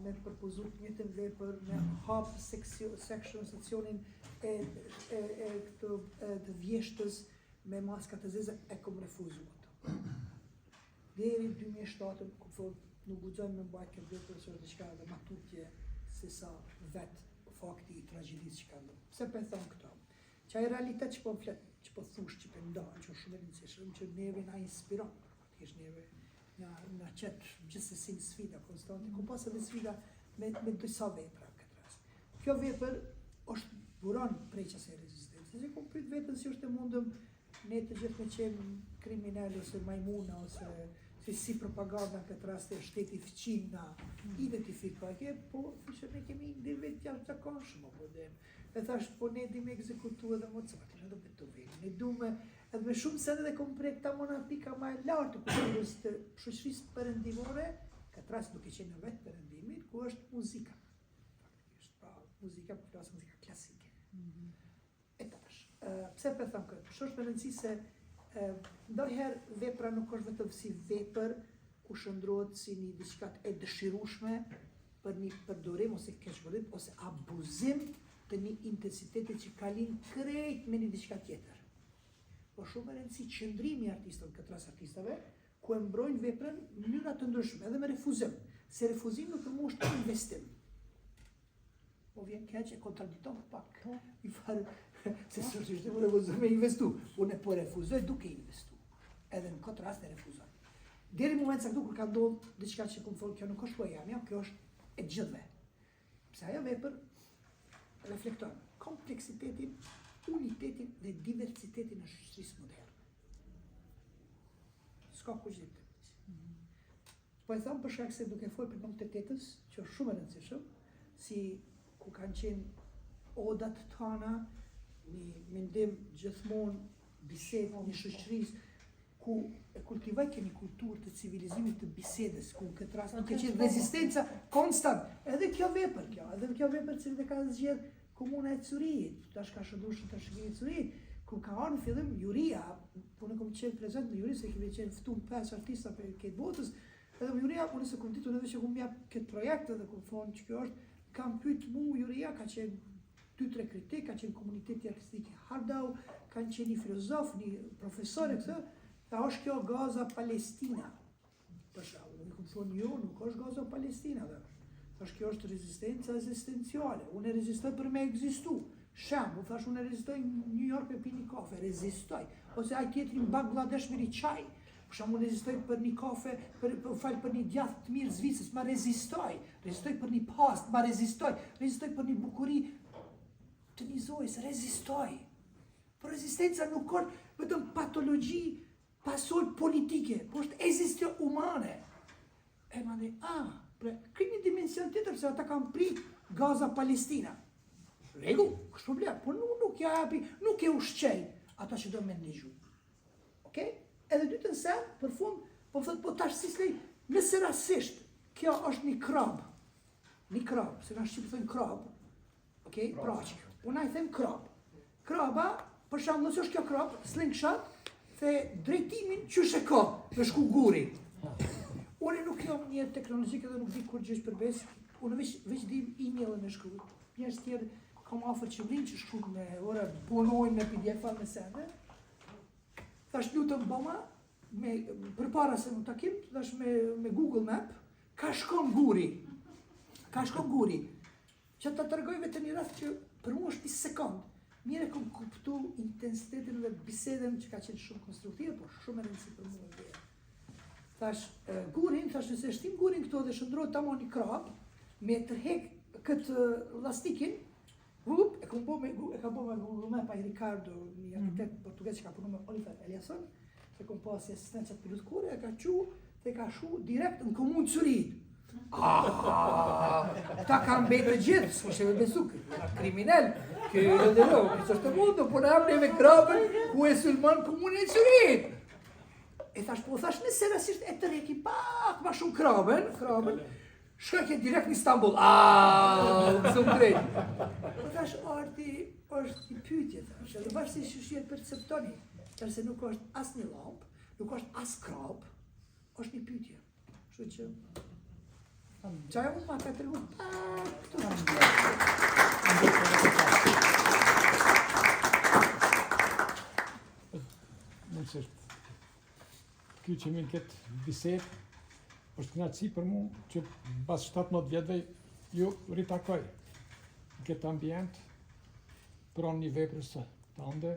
S4: me përpozu të njëjtën vepër, me hap seksionin e të vjeshtës me maskat e zeza, e kom refuzu ato. Deri 2007 ku thot nuk guxojmë me mbajt këtë vepër se është diçka edhe ma tutje se sa vetë fakti I tragjedisë që ka ndodhur. Pse po e them këto? Që ai realitet që po flet, që po thush, që po ndan, që është shumë e rëndësishëm, që neve na inspiron. Faktikisht neve na qet gjithsesi në sfida konstante, ku pas edhe sfida me disa vepra këtë rast. Kjo vepër është buron preqjas e rezistencës. E kom pyet veten si është e mundëm ne të gjithë me qenë kriminal ose majmuna ose si propaganda në këtë rast e shteti fëqin na identifikoj, po thjesht ne kemi individ jashtëzakonshëm apo dhe e thash po ne dim ekzekutu edhe Mozartin edhe Beethovenin. Ne duam edhe me shumë sende dhe komplet ta mona pika më e lartë të kulturës të shoqërisë perëndimore, këtë rast duke qenë në vetë perëndimit, ku është muzika. Faktikisht, pra muzika po flas muzika klasike. E tash, pse po them këtë? Është me rëndësi se ndonjëherë vepra nuk është vetëm si vepër ku shndrohet si një diçka e dëshirueshme për një përdorim ose keqvëllim ose abuzim të një intensiteti që kalin krejt me një diçka tjetër. Po shumë e rëndësi qëndrimi I artistëve, këtë rast artistave, ku e mbrojnë veprën në mënyra të ndryshme, edhe me refuzim. Se refuzim nuk është investim. Po vjen keq e kontradikton pak. I farë, se sërsisht e refuzoj me investu. Unë po refuzoj duke investu. Edhe në këtë rast e refuzoj. Deri në moment saktë kur ka ndodhur diçka që kum thonë kjo nuk është poemja, kjo është e gjithëve. Pse ajo vepër reflekton kompleksitetin, unitetin dhe diversitetin e shoqërisë moderne. S'ka kujtim. Po e them për shkak se duke folur për komunitetetës, që është shumë e rëndësishëm, si ku kanë qenë odat tona, një mendim gjithmonë bisedë një shoqërisë ku e kultivoj kemi kulturë të civilizimit të bisedës, ku këtë rast duke qenë rezistenca konstant. Edhe kjo vepër që ka zgjedh Komuna e Curijit, tash ka shënduar të shkrimit të Curijit, ku ka ardhur në fillim Juria, po ne kam qenë prezant në Juri se kemi qenë ftuar 5 artista për këtë botës, edhe Juria po nëse kom ditur edhe që kum jap këtë projekt edhe kum thonë që kjo është, kam pyet mua Juria ka qenë 2-3 kritik, ka qenë komuniteti artistik I Hardau, kanë qenë një filozof, një profesor e këtë, ta është kjo Gaza Palestina. Për shkak, unë kum thonë jo, nuk është Gaza Palestina dhe. Thash kjo është rezistenca eksistenciale, unë rezistoj për me ekzistu. Shembull, thash unë rezistoj në New York me pi një kafe, rezistoj. Ose ai tjetri në Bangladesh me një çaj. Për shembull, rezistoj për një kafe, për një djathtë të mirë Zvicrës, ma rezistoj. Rezistoj për një pastë, ma rezistoj. Rezistoj për një bukuri të një zojës, rezistoj. Por rezistenca nuk është vetëm patologji pasojë politike, por është ekzistje umane. E mande, këtë një dimension tjetër se ata kanë prit Gaza Palestina. Rregull, kështë problem, por nuk ja japi, nuk e ushqej ata që do me ndihju. Okej? Edhe dytën sen, për fund, po thot po tash si slej, nëse rasisht kjo është një krab, se nga shqip thënë krab, okej, praçik. Unë ai them krab. Kraba, për shembull, nëse është kjo krab, slingshot, the drejtimin qysh e ka, me shku guri. Unë nuk jam një teknologjik edhe nuk di kur gjësh përbes, unë veç di email me shkruaj. Njerëz tjerë kam afër qëllim që shkruaj me ora punojnë me PDF-a me sende. Thash lutem bëma me përpara se në takim, thash me Google Map, ka shkon guri. Që ta tregoj vetëm një rast që për mua është një sekond. Mirë kam kuptu intensitetin dhe bisedën që ka qenë shumë konstruktive, por shumë e rëndësishme për mua. Thash, gurin, thash nëse shtim gurin këto dhe shëndrohet tamam një krab, me tërhek këtë llastikin, e kam bo me Google Map ai Ricardo, një arkitekt portugez që ka punu me Oliver Eliasson, se kam pas si asistenca pilot kure, e ka ka shu direkt në komunë Curijit. Ta kanë betë gjithë, s'është me besu, kriminal, kjo dhe no, që është të mundu, po në amne me krabën, ku e sulman komunë e Curijit. E thash, po thash nëse rasisht e të reki pak ma shumë krabën, shkojke direkt në Istanbul, mësëm drejt. Po thash, arti është një pyetje, thash, edhe bashkë si shushet perceptoni, tërse nuk është as një lampë, nuk është as krab, është një pyetje. Kështu që, qaj unë ma ka të regu,
S8: Ky që minë këtë bisedë, është knatësi për mu që pas 17 vjetëve ju ritakoj. këtë ambient, pranë një veprës së tande,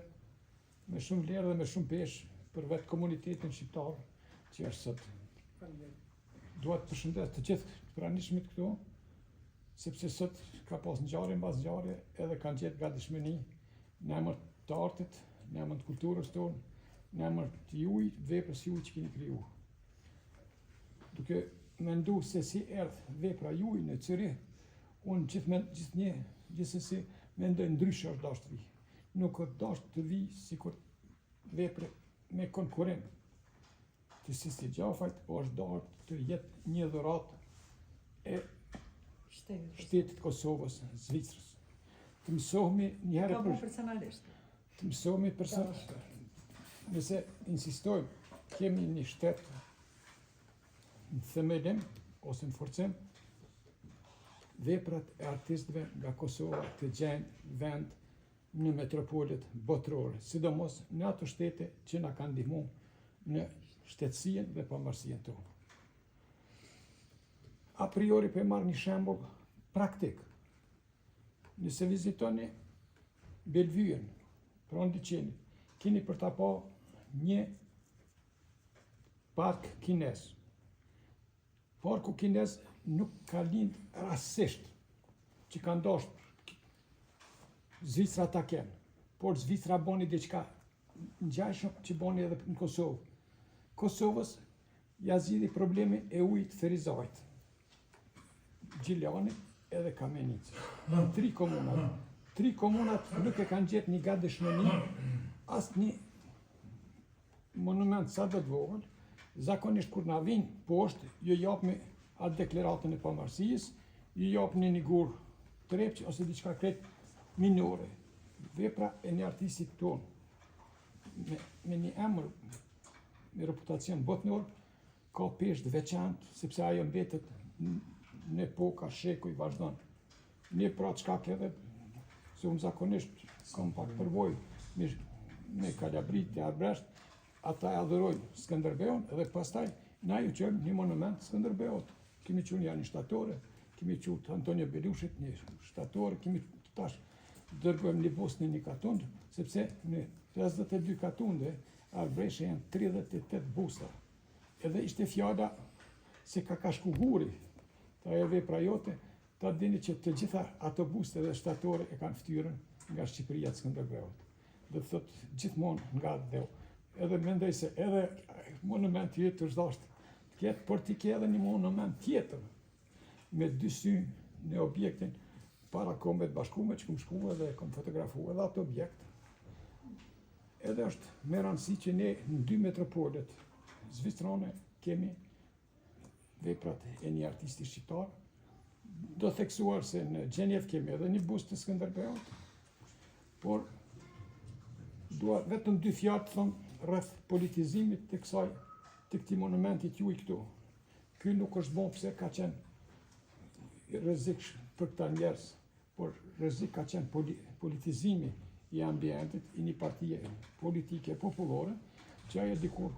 S8: me shumë vlerë dhe me shumë peshë për vetë komunitetin shqiptar që është sot. Dua të përshëndes të gjithë të pranishmit këtu, sepse sot ka pas ngjarje mbas ngjarje edhe kanë gjetë gatishmëri në emër të artit, në emër të kulturës tonë, në emër të juj, veprës juj që keni kriju. Duke mendu se si erdhë vepra juj në Zürich, unë gjithsesi mendoj ndryshe është dashur të vi. Nuk është dashur të vi sikur vepre me konkurrent të si gjafajt, po është dashur të jetë një dhuratë e shtetit Kosovës, Zvicrës. Të mësohemi një herë për
S7: personalisht.
S8: të mësohemi nëse insistojmë, kemi një shtet në themelim ose në forcim, veprat e artistëve nga Kosova të gjejnë vend në metropolit botërore, sidomos në ato shtete që na kanë ndihmuar në shtetësinë dhe pavarësinë tonë. A priori për marrë një shembull praktik. Nëse vizitoni Bellevue-n, pranë liçenit, keni për ta pa një park kinez. Parku kinez nuk ka lind rastësisht që ka ndosht Zvicra ta kenë, por Zvicra boni diçka ngjashëm që boni edhe në Kosovë. Kosovës ja zgjidhi problemi e ujit Ferizajt, Gjilani edhe Kamenici. Tri komunat nuk e kanë gjetë një gatishmëri, as një monument sa do të vogël. Zakonisht kur na vinë poshtë, ju japmi atë deklaratën e pavarësisë, ju japni një gur trepç ose diçka krejt minore. Vepra e një artistit tonë me një emër me reputacion botëror ka peshë të veçantë, sepse ajo mbetet në epoka shekuj vazhdon. Një pra çka edhe se unë zakonisht kam pak përvojë me Kalabrit e Arbresht, ata e adhurojnë Skënderbeun edhe pastaj na ju qëmë një monument Skënderbeut. Kemi qenë janë shtatore, kemi qenë Antonio Belushit një shtatore, kemi tash dërgojmë një Bosnë një Katund, sepse në 52 Katunde Arbreshe janë 38 busta. Edhe ishte fjala se ka shku guri, ta e vepra jote, ta dini që të gjitha ato buste dhe shtatore e kanë ftyrën nga Shqipëria të Skënderbeut. Dhe të thot gjithmonë nga dheu. Edhe mendoj se edhe monument tjetër është dashur të ketë, por t'i ke edhe një monument tjetër me dy sy në objektin para Kombet Bashkuar që kam shkuar dhe kam fotografuar edhe atë objekt. Edhe është me rëndësi që ne në dy metropolet zvicrane kemi veprat e një artisti shqiptar. Do theksuar se në Gjenjev kemi edhe një bust të Skënderbeut, por dua vetëm dy fjalë të them rreth politizimit të këtij monumentit juaj këtu. Ky nuk është bon pse ka qenë rrezik për këta njerëz, por rrezik ka qenë politizimi i ambientit i një partie politike popullore, që ajo dikur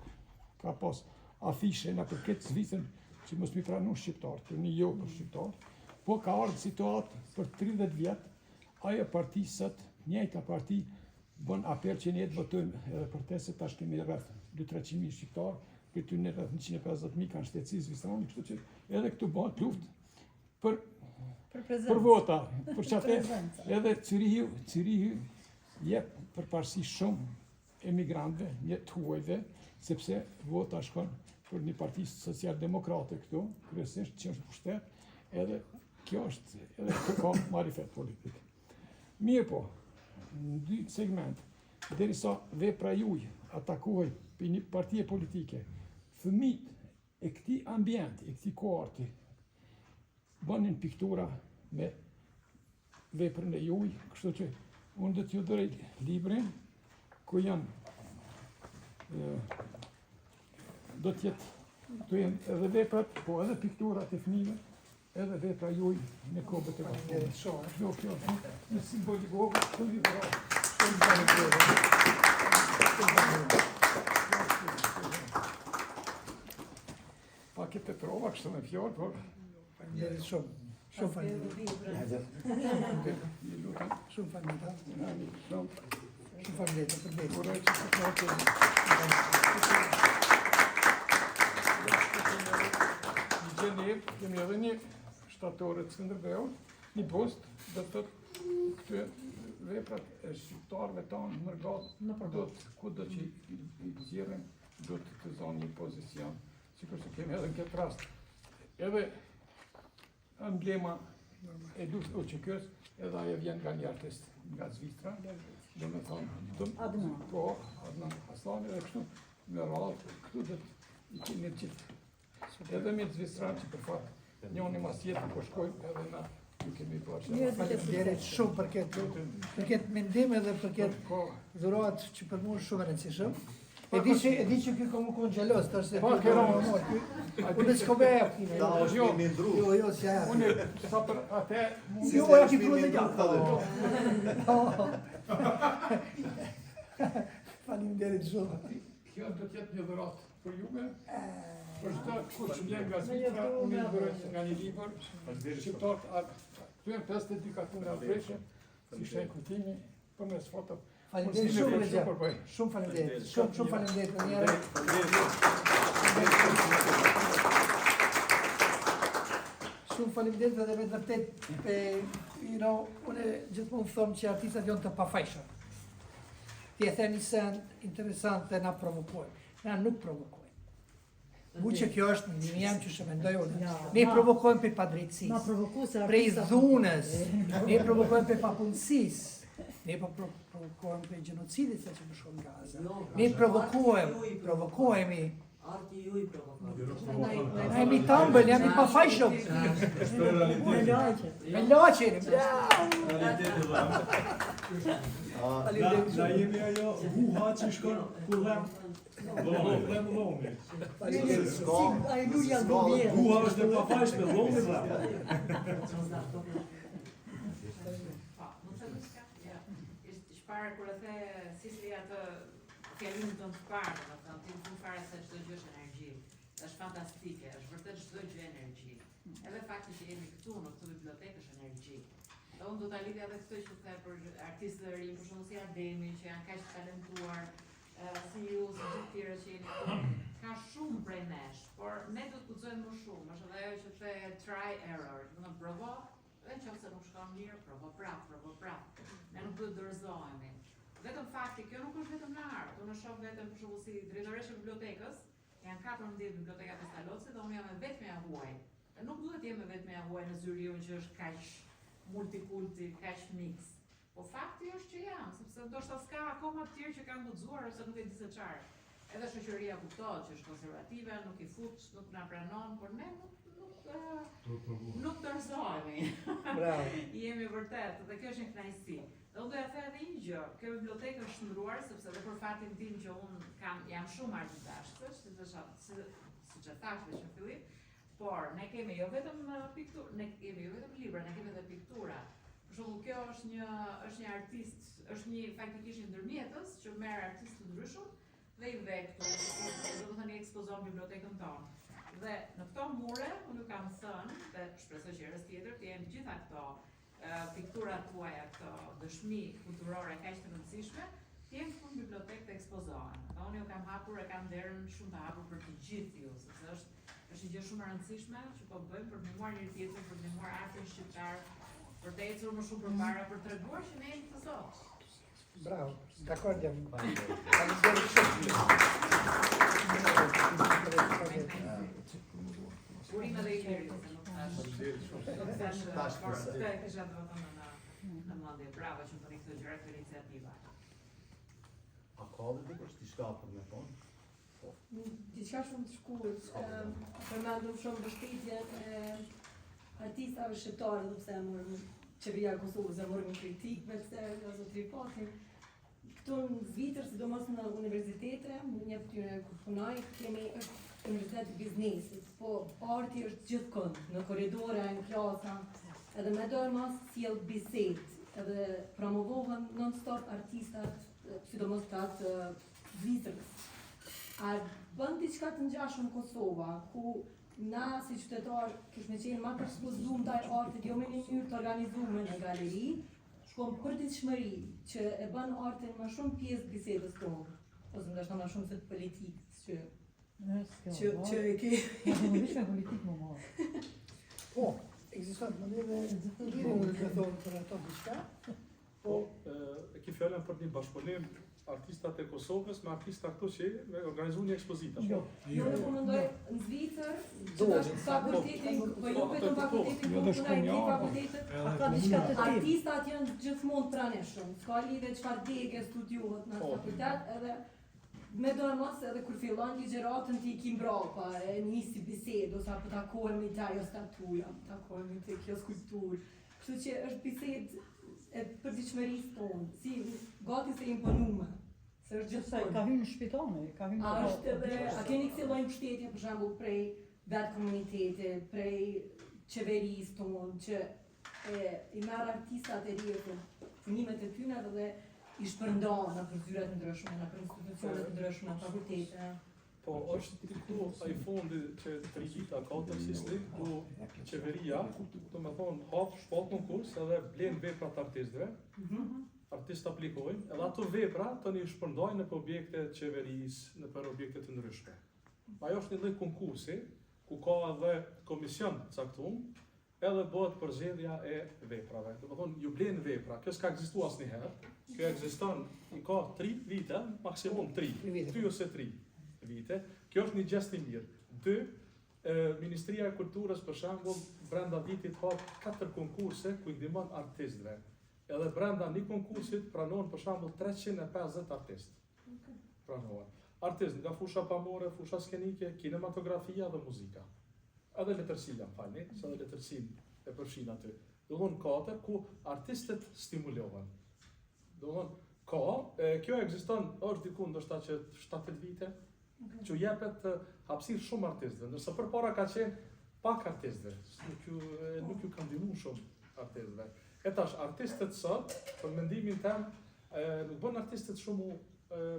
S8: ka pas afishe në përket Zvicrën që mos mi pranu shqiptar, të një jo për shqiptar, po ka ardhur situatë për 30 vjet, ajo parti sot, njëjta parti, bën apel që ne të votojmë edhe për te se tash kemi rreth 200-300.000 shqiptar, për ty në rreth 150.000 kanë shtetësi zvicrane, kështu që edhe këtu bëhet luftë për vota, për çfarë edhe Zürichi jep përparësi shumë emigrantëve, një të huajve, sepse vota shkon për një parti social-demokrate këtu, kryesisht që është pushtet, edhe kjo është edhe këtë ka marifet politik. Mirë po, në dy segment, derisa vepra juaj atakohej për një partie politike, fëmijët e këtij ambienti, e këtij kohorti, bënin piktura me veprën e juaj, kështu që unë do t'ju dërej librin, ku janë do t'jetë të jenë edhe veprat, po edhe pikturat e fëmijëve, edhe vepra juaj në Kombet e Bashkuara. Kjo në simbolikove, kjo Pa ke Petrova, kështu me fjallë, por...
S4: Faleminderit shumë. Shumë faleminderit.
S8: Ju lutem,
S4: Shumë faleminderit.
S8: shumë
S4: Shumë faleminderit për vetë.
S8: uroj që të plotësh. Në Gjenev kemi edhe një shtatore të Skënderbeut, një post, dhe të thotë këtyre veprat e shqiptarëve tanë mërgat, kudo që i zgjerrin, do të zonë një pozicion, sikur se kemi edhe në këtë rast. Edhe emblema e UÇK-s, edhe ajo vjen nga një artist nga Zvicra, dhe me thonë,
S7: Adnan.
S8: po, Adnan Haslani, dhe kështu, me radhë, këtu dhe i kemi gjithë. Edhe me Zvicran që për fakt, njoni mas jetë po shkojmë edhe na ju kemi bërë.
S4: Faleminderit shumë për këtë mendim edhe për këtë dhurat që për mua është shumë e rëndësishëm. E di që ky komo kon xhelos, tash se
S8: Po,
S4: ky komo mor. Unë s'kove e fine.
S1: Da është kemi ndru.
S4: Jo, s'ja.
S8: Unë sa për atë
S4: Si u e ki pru dhe gjatë. Faleminderit shumë.
S8: kjo do të jetë një dhuratë për juve. Për çdo kush që vjen nga Zvicra, unë i dhuroj nga një libër, shqiptarët këtu janë 5 dedikatura albreshe, si shenjë kujtimi, përmes foto.
S4: Faleminderit shumë për gjë. Shumë faleminderit. Shumë faleminderit për njerë. Shumë faleminderit edhe me të vërtet, unë gjithmonë them që artistat janë të pafajshëm. Ti e the një sen interesant dhe na provokojnë. Na nuk provokojnë. Mu që kjo është një jam që shë mendoj unë. Ne provokojmë për padrejtësisë.
S7: Na provoku se
S4: Prej
S7: artistat-
S4: dhunës, ne provokojmë për papunësisë, ne provokojmë për genocidit sa që më shkon nga Gaza. Ne provokojmë,
S6: Arti ju i provokon.
S4: ne jemi tëmbël, jemi pafajshëm,
S7: Me laqe.
S4: me laqen,
S5: Na jemi ajo huha që shkon ku dhem lomi.
S7: Ai luja do vjen.
S5: Huha është e pafajshme, lomi dhe.
S2: Po, mund të them diçka? Ja. Ishte shpara kur e the Sisli atë fjalimin tonë të parë, domethënë ti nuk fare se çdo gjë është energji. Është fantastike, është vërtet çdo gjë energji. Edhe fakti që jemi këtu në këtë bibliotekë është energji. Dhe unë do ta lidhja edhe këtë që the për artistë të rinj, për shembull si Ademi, që janë kaq të talentuar, si ju, si gjithë tjerë që jeni këtu. Ka shumë prej nesh, por ne do të guxojmë më shumë. Është edhe ajo që the try error, do të provo, edhe nëse nuk shkon mirë, provo prap. Ne nuk duhet dorëzohemi. Vetëm fakti, kjo nuk është vetëm në art. Unë shoh vetëm për shembull si drejtoresha e bibliotekës, janë 14 biblioteka Pestalocit dhe unë jam e vetmja huaj. Dhe nuk duhet jem e vetmja huaj në zyriun që është kaq multikulti, kaq mix. Po fakti është që jam, sepse ndoshta s'ka akoma të tjerë që kanë guxuar ose nuk e di se çfarë. Edhe shoqëria kuptohet që është konservative, nuk i fut, nuk na pranon, por ne nuk dorëzohemi.
S4: bravo.
S2: Jemi vërtet, dhe kjo është një kënaqësi. Dhe unë doja të them edhe një gjë, kjo bibliotekë është shndruar sepse edhe për fatin tim që unë jam shumë artitashkësh, siç e thash në fillim, por ne kemi jo vetëm pikturë, ne kemi jo vetëm libra, ne kemi edhe piktura. Për shembull, kjo është një artist, është një faktikisht një ndërmjetës që merr artistë të ndryshëm dhe i ve këtu, domethënë i ekspozon bibliotekën tonë. Dhe në këto mure, unë ju kam thënë, dhe shpresoj që herës tjetër të jenë gjitha këto pikturat tuaja, këto dëshmi kulturore kaq të rëndësishme, të jenë këtu në bibliotekë të ekspozohen. Dhe unë ju kam hapur e kam derën shumë të hapur për të gjithë ju, sepse është një gjë shumë e rëndësishme që po bëjmë për të ndihmuar njëri tjetrin, për të ndihmuar artin shqiptar, për të ecur më shumë përpara, për treguar që ne jemi të sot.
S4: Bravo, dakord jam. Faleminderit shumë.
S2: Urime dhe i lirit, se nuk thash.
S1: Tash përse.
S2: Këtë e kisha domethënë në mendje. Bravo që më bëni këtë gjëra, këtë iniciativa.
S1: A ka dhe dikush diçka për me thonë?
S9: Diçka shumë të shkurt, përmendëm shumë mbështetjen e artistave shqiptarë, do pse morëm qeveria e Kosovës e morëm kritikë me pse ose tripotin. Këtu në Zvicër, sidomos në universitete, një këtyre ku punoj, kemi universitet të biznesit, po arti është gjithkund, në korridore, në klasa, edhe me dorë mos sjell bisedë, edhe promovohen non-stop artistat, sidomos të Zvicrës. A bën diçka të ngjashme në Kosova, ku na si qytetar kish me qenë ma të ekspozuar ndaj artit, jo me një mënyrë të organizuar në galeri, shkon përditshmëri që e bën artin më shumë pjesë të bisedës tonë, ose ndoshta më shumë se të politikës që e ke.
S7: Në politik më marë.
S4: Po, ekziston mënyre lirë të thonë për ato diçka.
S3: Po, e ki fjallën për një bashkëpunim artistat e Kosovës me artistat këto që me organizu një ekspozita.
S7: Jo.
S9: Jo, në komandoj në Zvicër, që është fakultetin, po jo vetëm fakultetin,
S8: Jo, dhe shkon
S9: fakultetet.
S7: A ka diçka të tillë?
S9: Artistat janë gjithmonë pranishëm, s'ka lidhje çfarë dege studiohet në fakultet, edhe me do e mos edhe kur fillon ligjeratën ti ki mbrapa, e nisi bisedë, ose apo takohemi te ajo statuja, takohemi te kjo skulpturë. Kështu që është bisedë e përditshmërisë tonë, si gati se imponume, se është
S7: Sa
S9: gjithmonë.
S7: ka hyrë në shpitone, ka hyrë
S9: A
S7: në
S9: është edhe, a keni kësi lloj mbështetje për shembull prej vetë komunitetit, prej qeverisë tonë, që i merr artistat e ri punimet e tyre dhe i shpërndan në zyra të ndryshme, në institucione të ndryshme, fakultete.
S3: Po, është diku ai fondi që 3 vita ka të sistem, ku qeveria, do me thonë, hap shpat konkurs edhe blen vepra të artistëve, artistë aplikojnë, edhe ato vepra të një shpërndajnë në për objekte qeverisë, në për objekte të ndryshme. Ajo është një lloj konkursi, ku ka edhe komision caktuar, edhe bëhet përzgjedhja e veprave. Do me thonë, ju blen vepra, kjo s'ka ekzistu asnjëherë, kjo ekziston, i ka 3 vite, maksimum 3 ose 3 vite. Kjo është një gjest i mirë. 2, Ministria e Kulturës për shembull brenda vitit hap 4 konkurse ku i ndihmon artistëve. Edhe brenda një konkursit pranohen për shembull 350 artistë. Pranohen. Artistë nga fusha pamore, fusha skenike, kinematografia dhe muzika. Edhe letërsia, falni, se edhe letërsinë e përfshin aty. Do të thonë 4 ku artistët stimulohen. Do të thonë kjo ekziston është diku ndoshta që 7 vite, që jepet hapësirë shumë artistëve, ndërsa përpara ka qenë pak artistëve, nuk ju kanë ndihmuar shumë artistëve. E tash artistët sot, për mendimin tim, nuk bën artistët shumë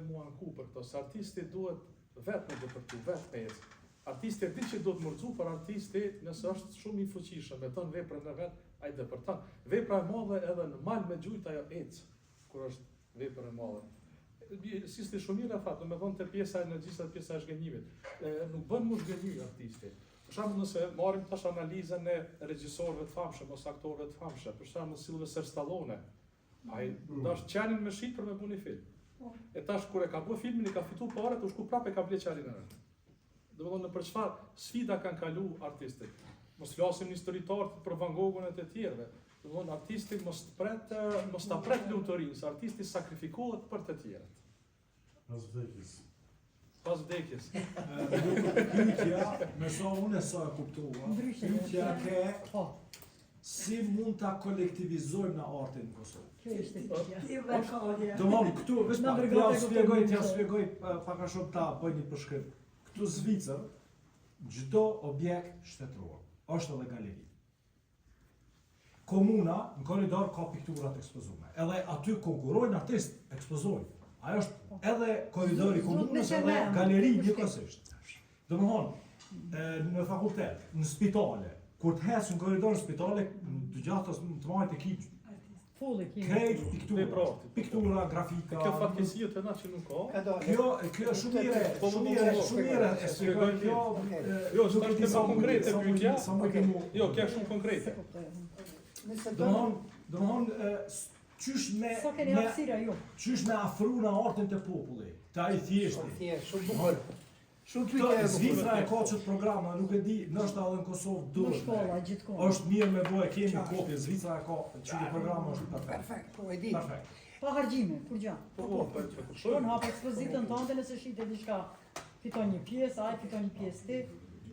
S3: mu anku për këto, se artisti duhet vetë me depërtu, vetë me ecë. Artisti e di që do të mërzu, për artisti nëse është shumë i fuqishëm, e ton veprën e vetë, ai depërton. Vepra e madhe edhe në mal me gjujt ajo ecë, kur është vepër e madhe. Si s'ti shumë mirë e fatë, do me thonë të pjesa e energjisë dhe pjesa e shgënjimit. Nuk bën mu shgënjim artisti. Për shembull nëse marrim tash analizën e regjisorëve të famshëm ose aktorëve të famshëm, për shembull Sylvester Stallone, ai dash qenin me shit për me bën një film. E tash kur e ka bë filmin, i ka fitu parat, u shku prapë e ka ble qenin e vet. Do me thonë në për çfarë sfida kanë kalu artistët. Mos flasim një historitar për Van Goghun e të tjerëve. Do të thonë artisti mos ta pret lumturinë, se artisti sakrifikohet për të tjerët. Pas vdekjes.
S5: Pyetja, me sa unë e sa e kuptova, pyetja ke si mund ta kolektivizojmë në artin në Kosovë.
S7: Kjo ishte pyetja.
S5: Domthon këtu vetë t'ja shpjegoj pak a shumë ta bëj një përshkrim. Këtu Zvicër, çdo objekt shtetëror është edhe galeri. Komuna në korridor ka pikturat ekspozuar. Edhe aty konkurrojnë artistë ekspozojnë. Ajo është edhe korridori i komunës edhe galeri njëkohësisht. Domthon në fakultet, në spitale, kur të hes në korridor në spitale, të gjatë të marrë ekip
S7: Fulli kemi.
S5: krejt piktura, grafika.
S3: Kjo fatkesia të na që nuk ka.
S5: Kjo shumë mire e shpjegoj kjo.
S3: Jo, është tema konkrete pyetja. Jo, kjo është shumë konkrete.
S5: Domthon qysh me
S7: Sa keni hapësira ju?
S5: qysh me afru në artin të popullit, të ai thjeshti.
S4: Shumë bukur. Shumë
S5: Këto
S4: pyetje.
S5: Zvicra e ka qëtë programa, nuk e di, nështë edhe në Kosovë
S7: Në
S5: duhet.
S7: shkolla gjithkohë.
S5: Është mirë me bo e kemi kopje, Zvicra e ka qëtë programa është perfekt.
S4: Perfekt, po e di.
S5: Perfekt.
S7: Pa hargjime, kur gja. Shkon hap ekspozitën tënde nëse shitet diçka, fiton një pjesë, ai fiton një pjesë ti.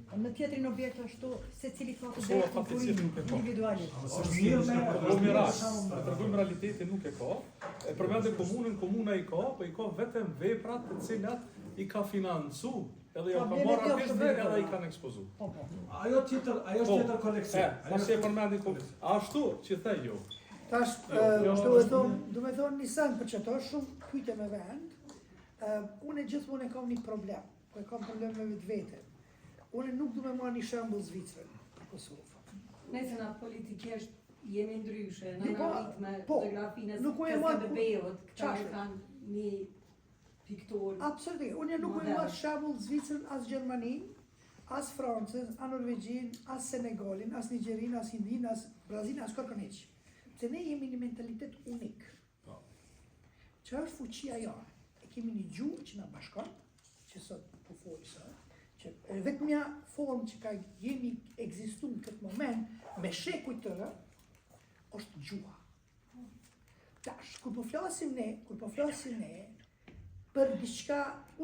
S7: Në tjetrin objekt ashtu, secili ka të
S3: Kosova
S7: drejtë
S3: fatkeqësi nuk e ka.
S7: individualisht.
S5: Është mirë me
S3: Tregojmë rast, tregojmë realitetin nuk e ka. E përmendë komunën, komuna i ka, po i ka vetëm veprat të cilat i ka financu, edhe ja ka marrë artistëve edhe i kanë ekspozu.
S7: Po, po.
S5: Ajo tjetër koleksion.
S3: Pasi e përmendi ashtu që the ju.
S4: Tash,
S3: Jo,
S4: du me thonë një sen për qëto, shumë pyetje me vend. Unë gjithmonë e kam një problem, po e kam problem me vetë vete. Unë nuk du me marrë një shembull Zvicrën për Kosovë.
S9: Nëse na politikisht jemi ndryshe,
S4: Jo,
S9: në analitë me
S4: po,
S9: fotografinë e
S4: nuk u e
S9: të
S4: marr-
S9: bebevët, këta
S4: Qashtë?
S9: kanë një piktor.
S4: Absolutisht. Unë nuk e
S9: Model.
S4: marrë shembull Zvicrën, as Gjermaninë, as Francën, as Norvegjinë, as Senegalin, as Nigerinë, as Indinë, as Brazilin, as kërkën hiç. Se ne jemi një mentalitet unik.
S5: Po.
S4: Që është fuqia jonë? E kemi një gjuhë që na bashkon, që sot po folë sot, që vetëmja formë që ka jemi ekzistuar në këtë moment me shekuj të tëra është gjuha. Tash, kur po flasim ne për diçka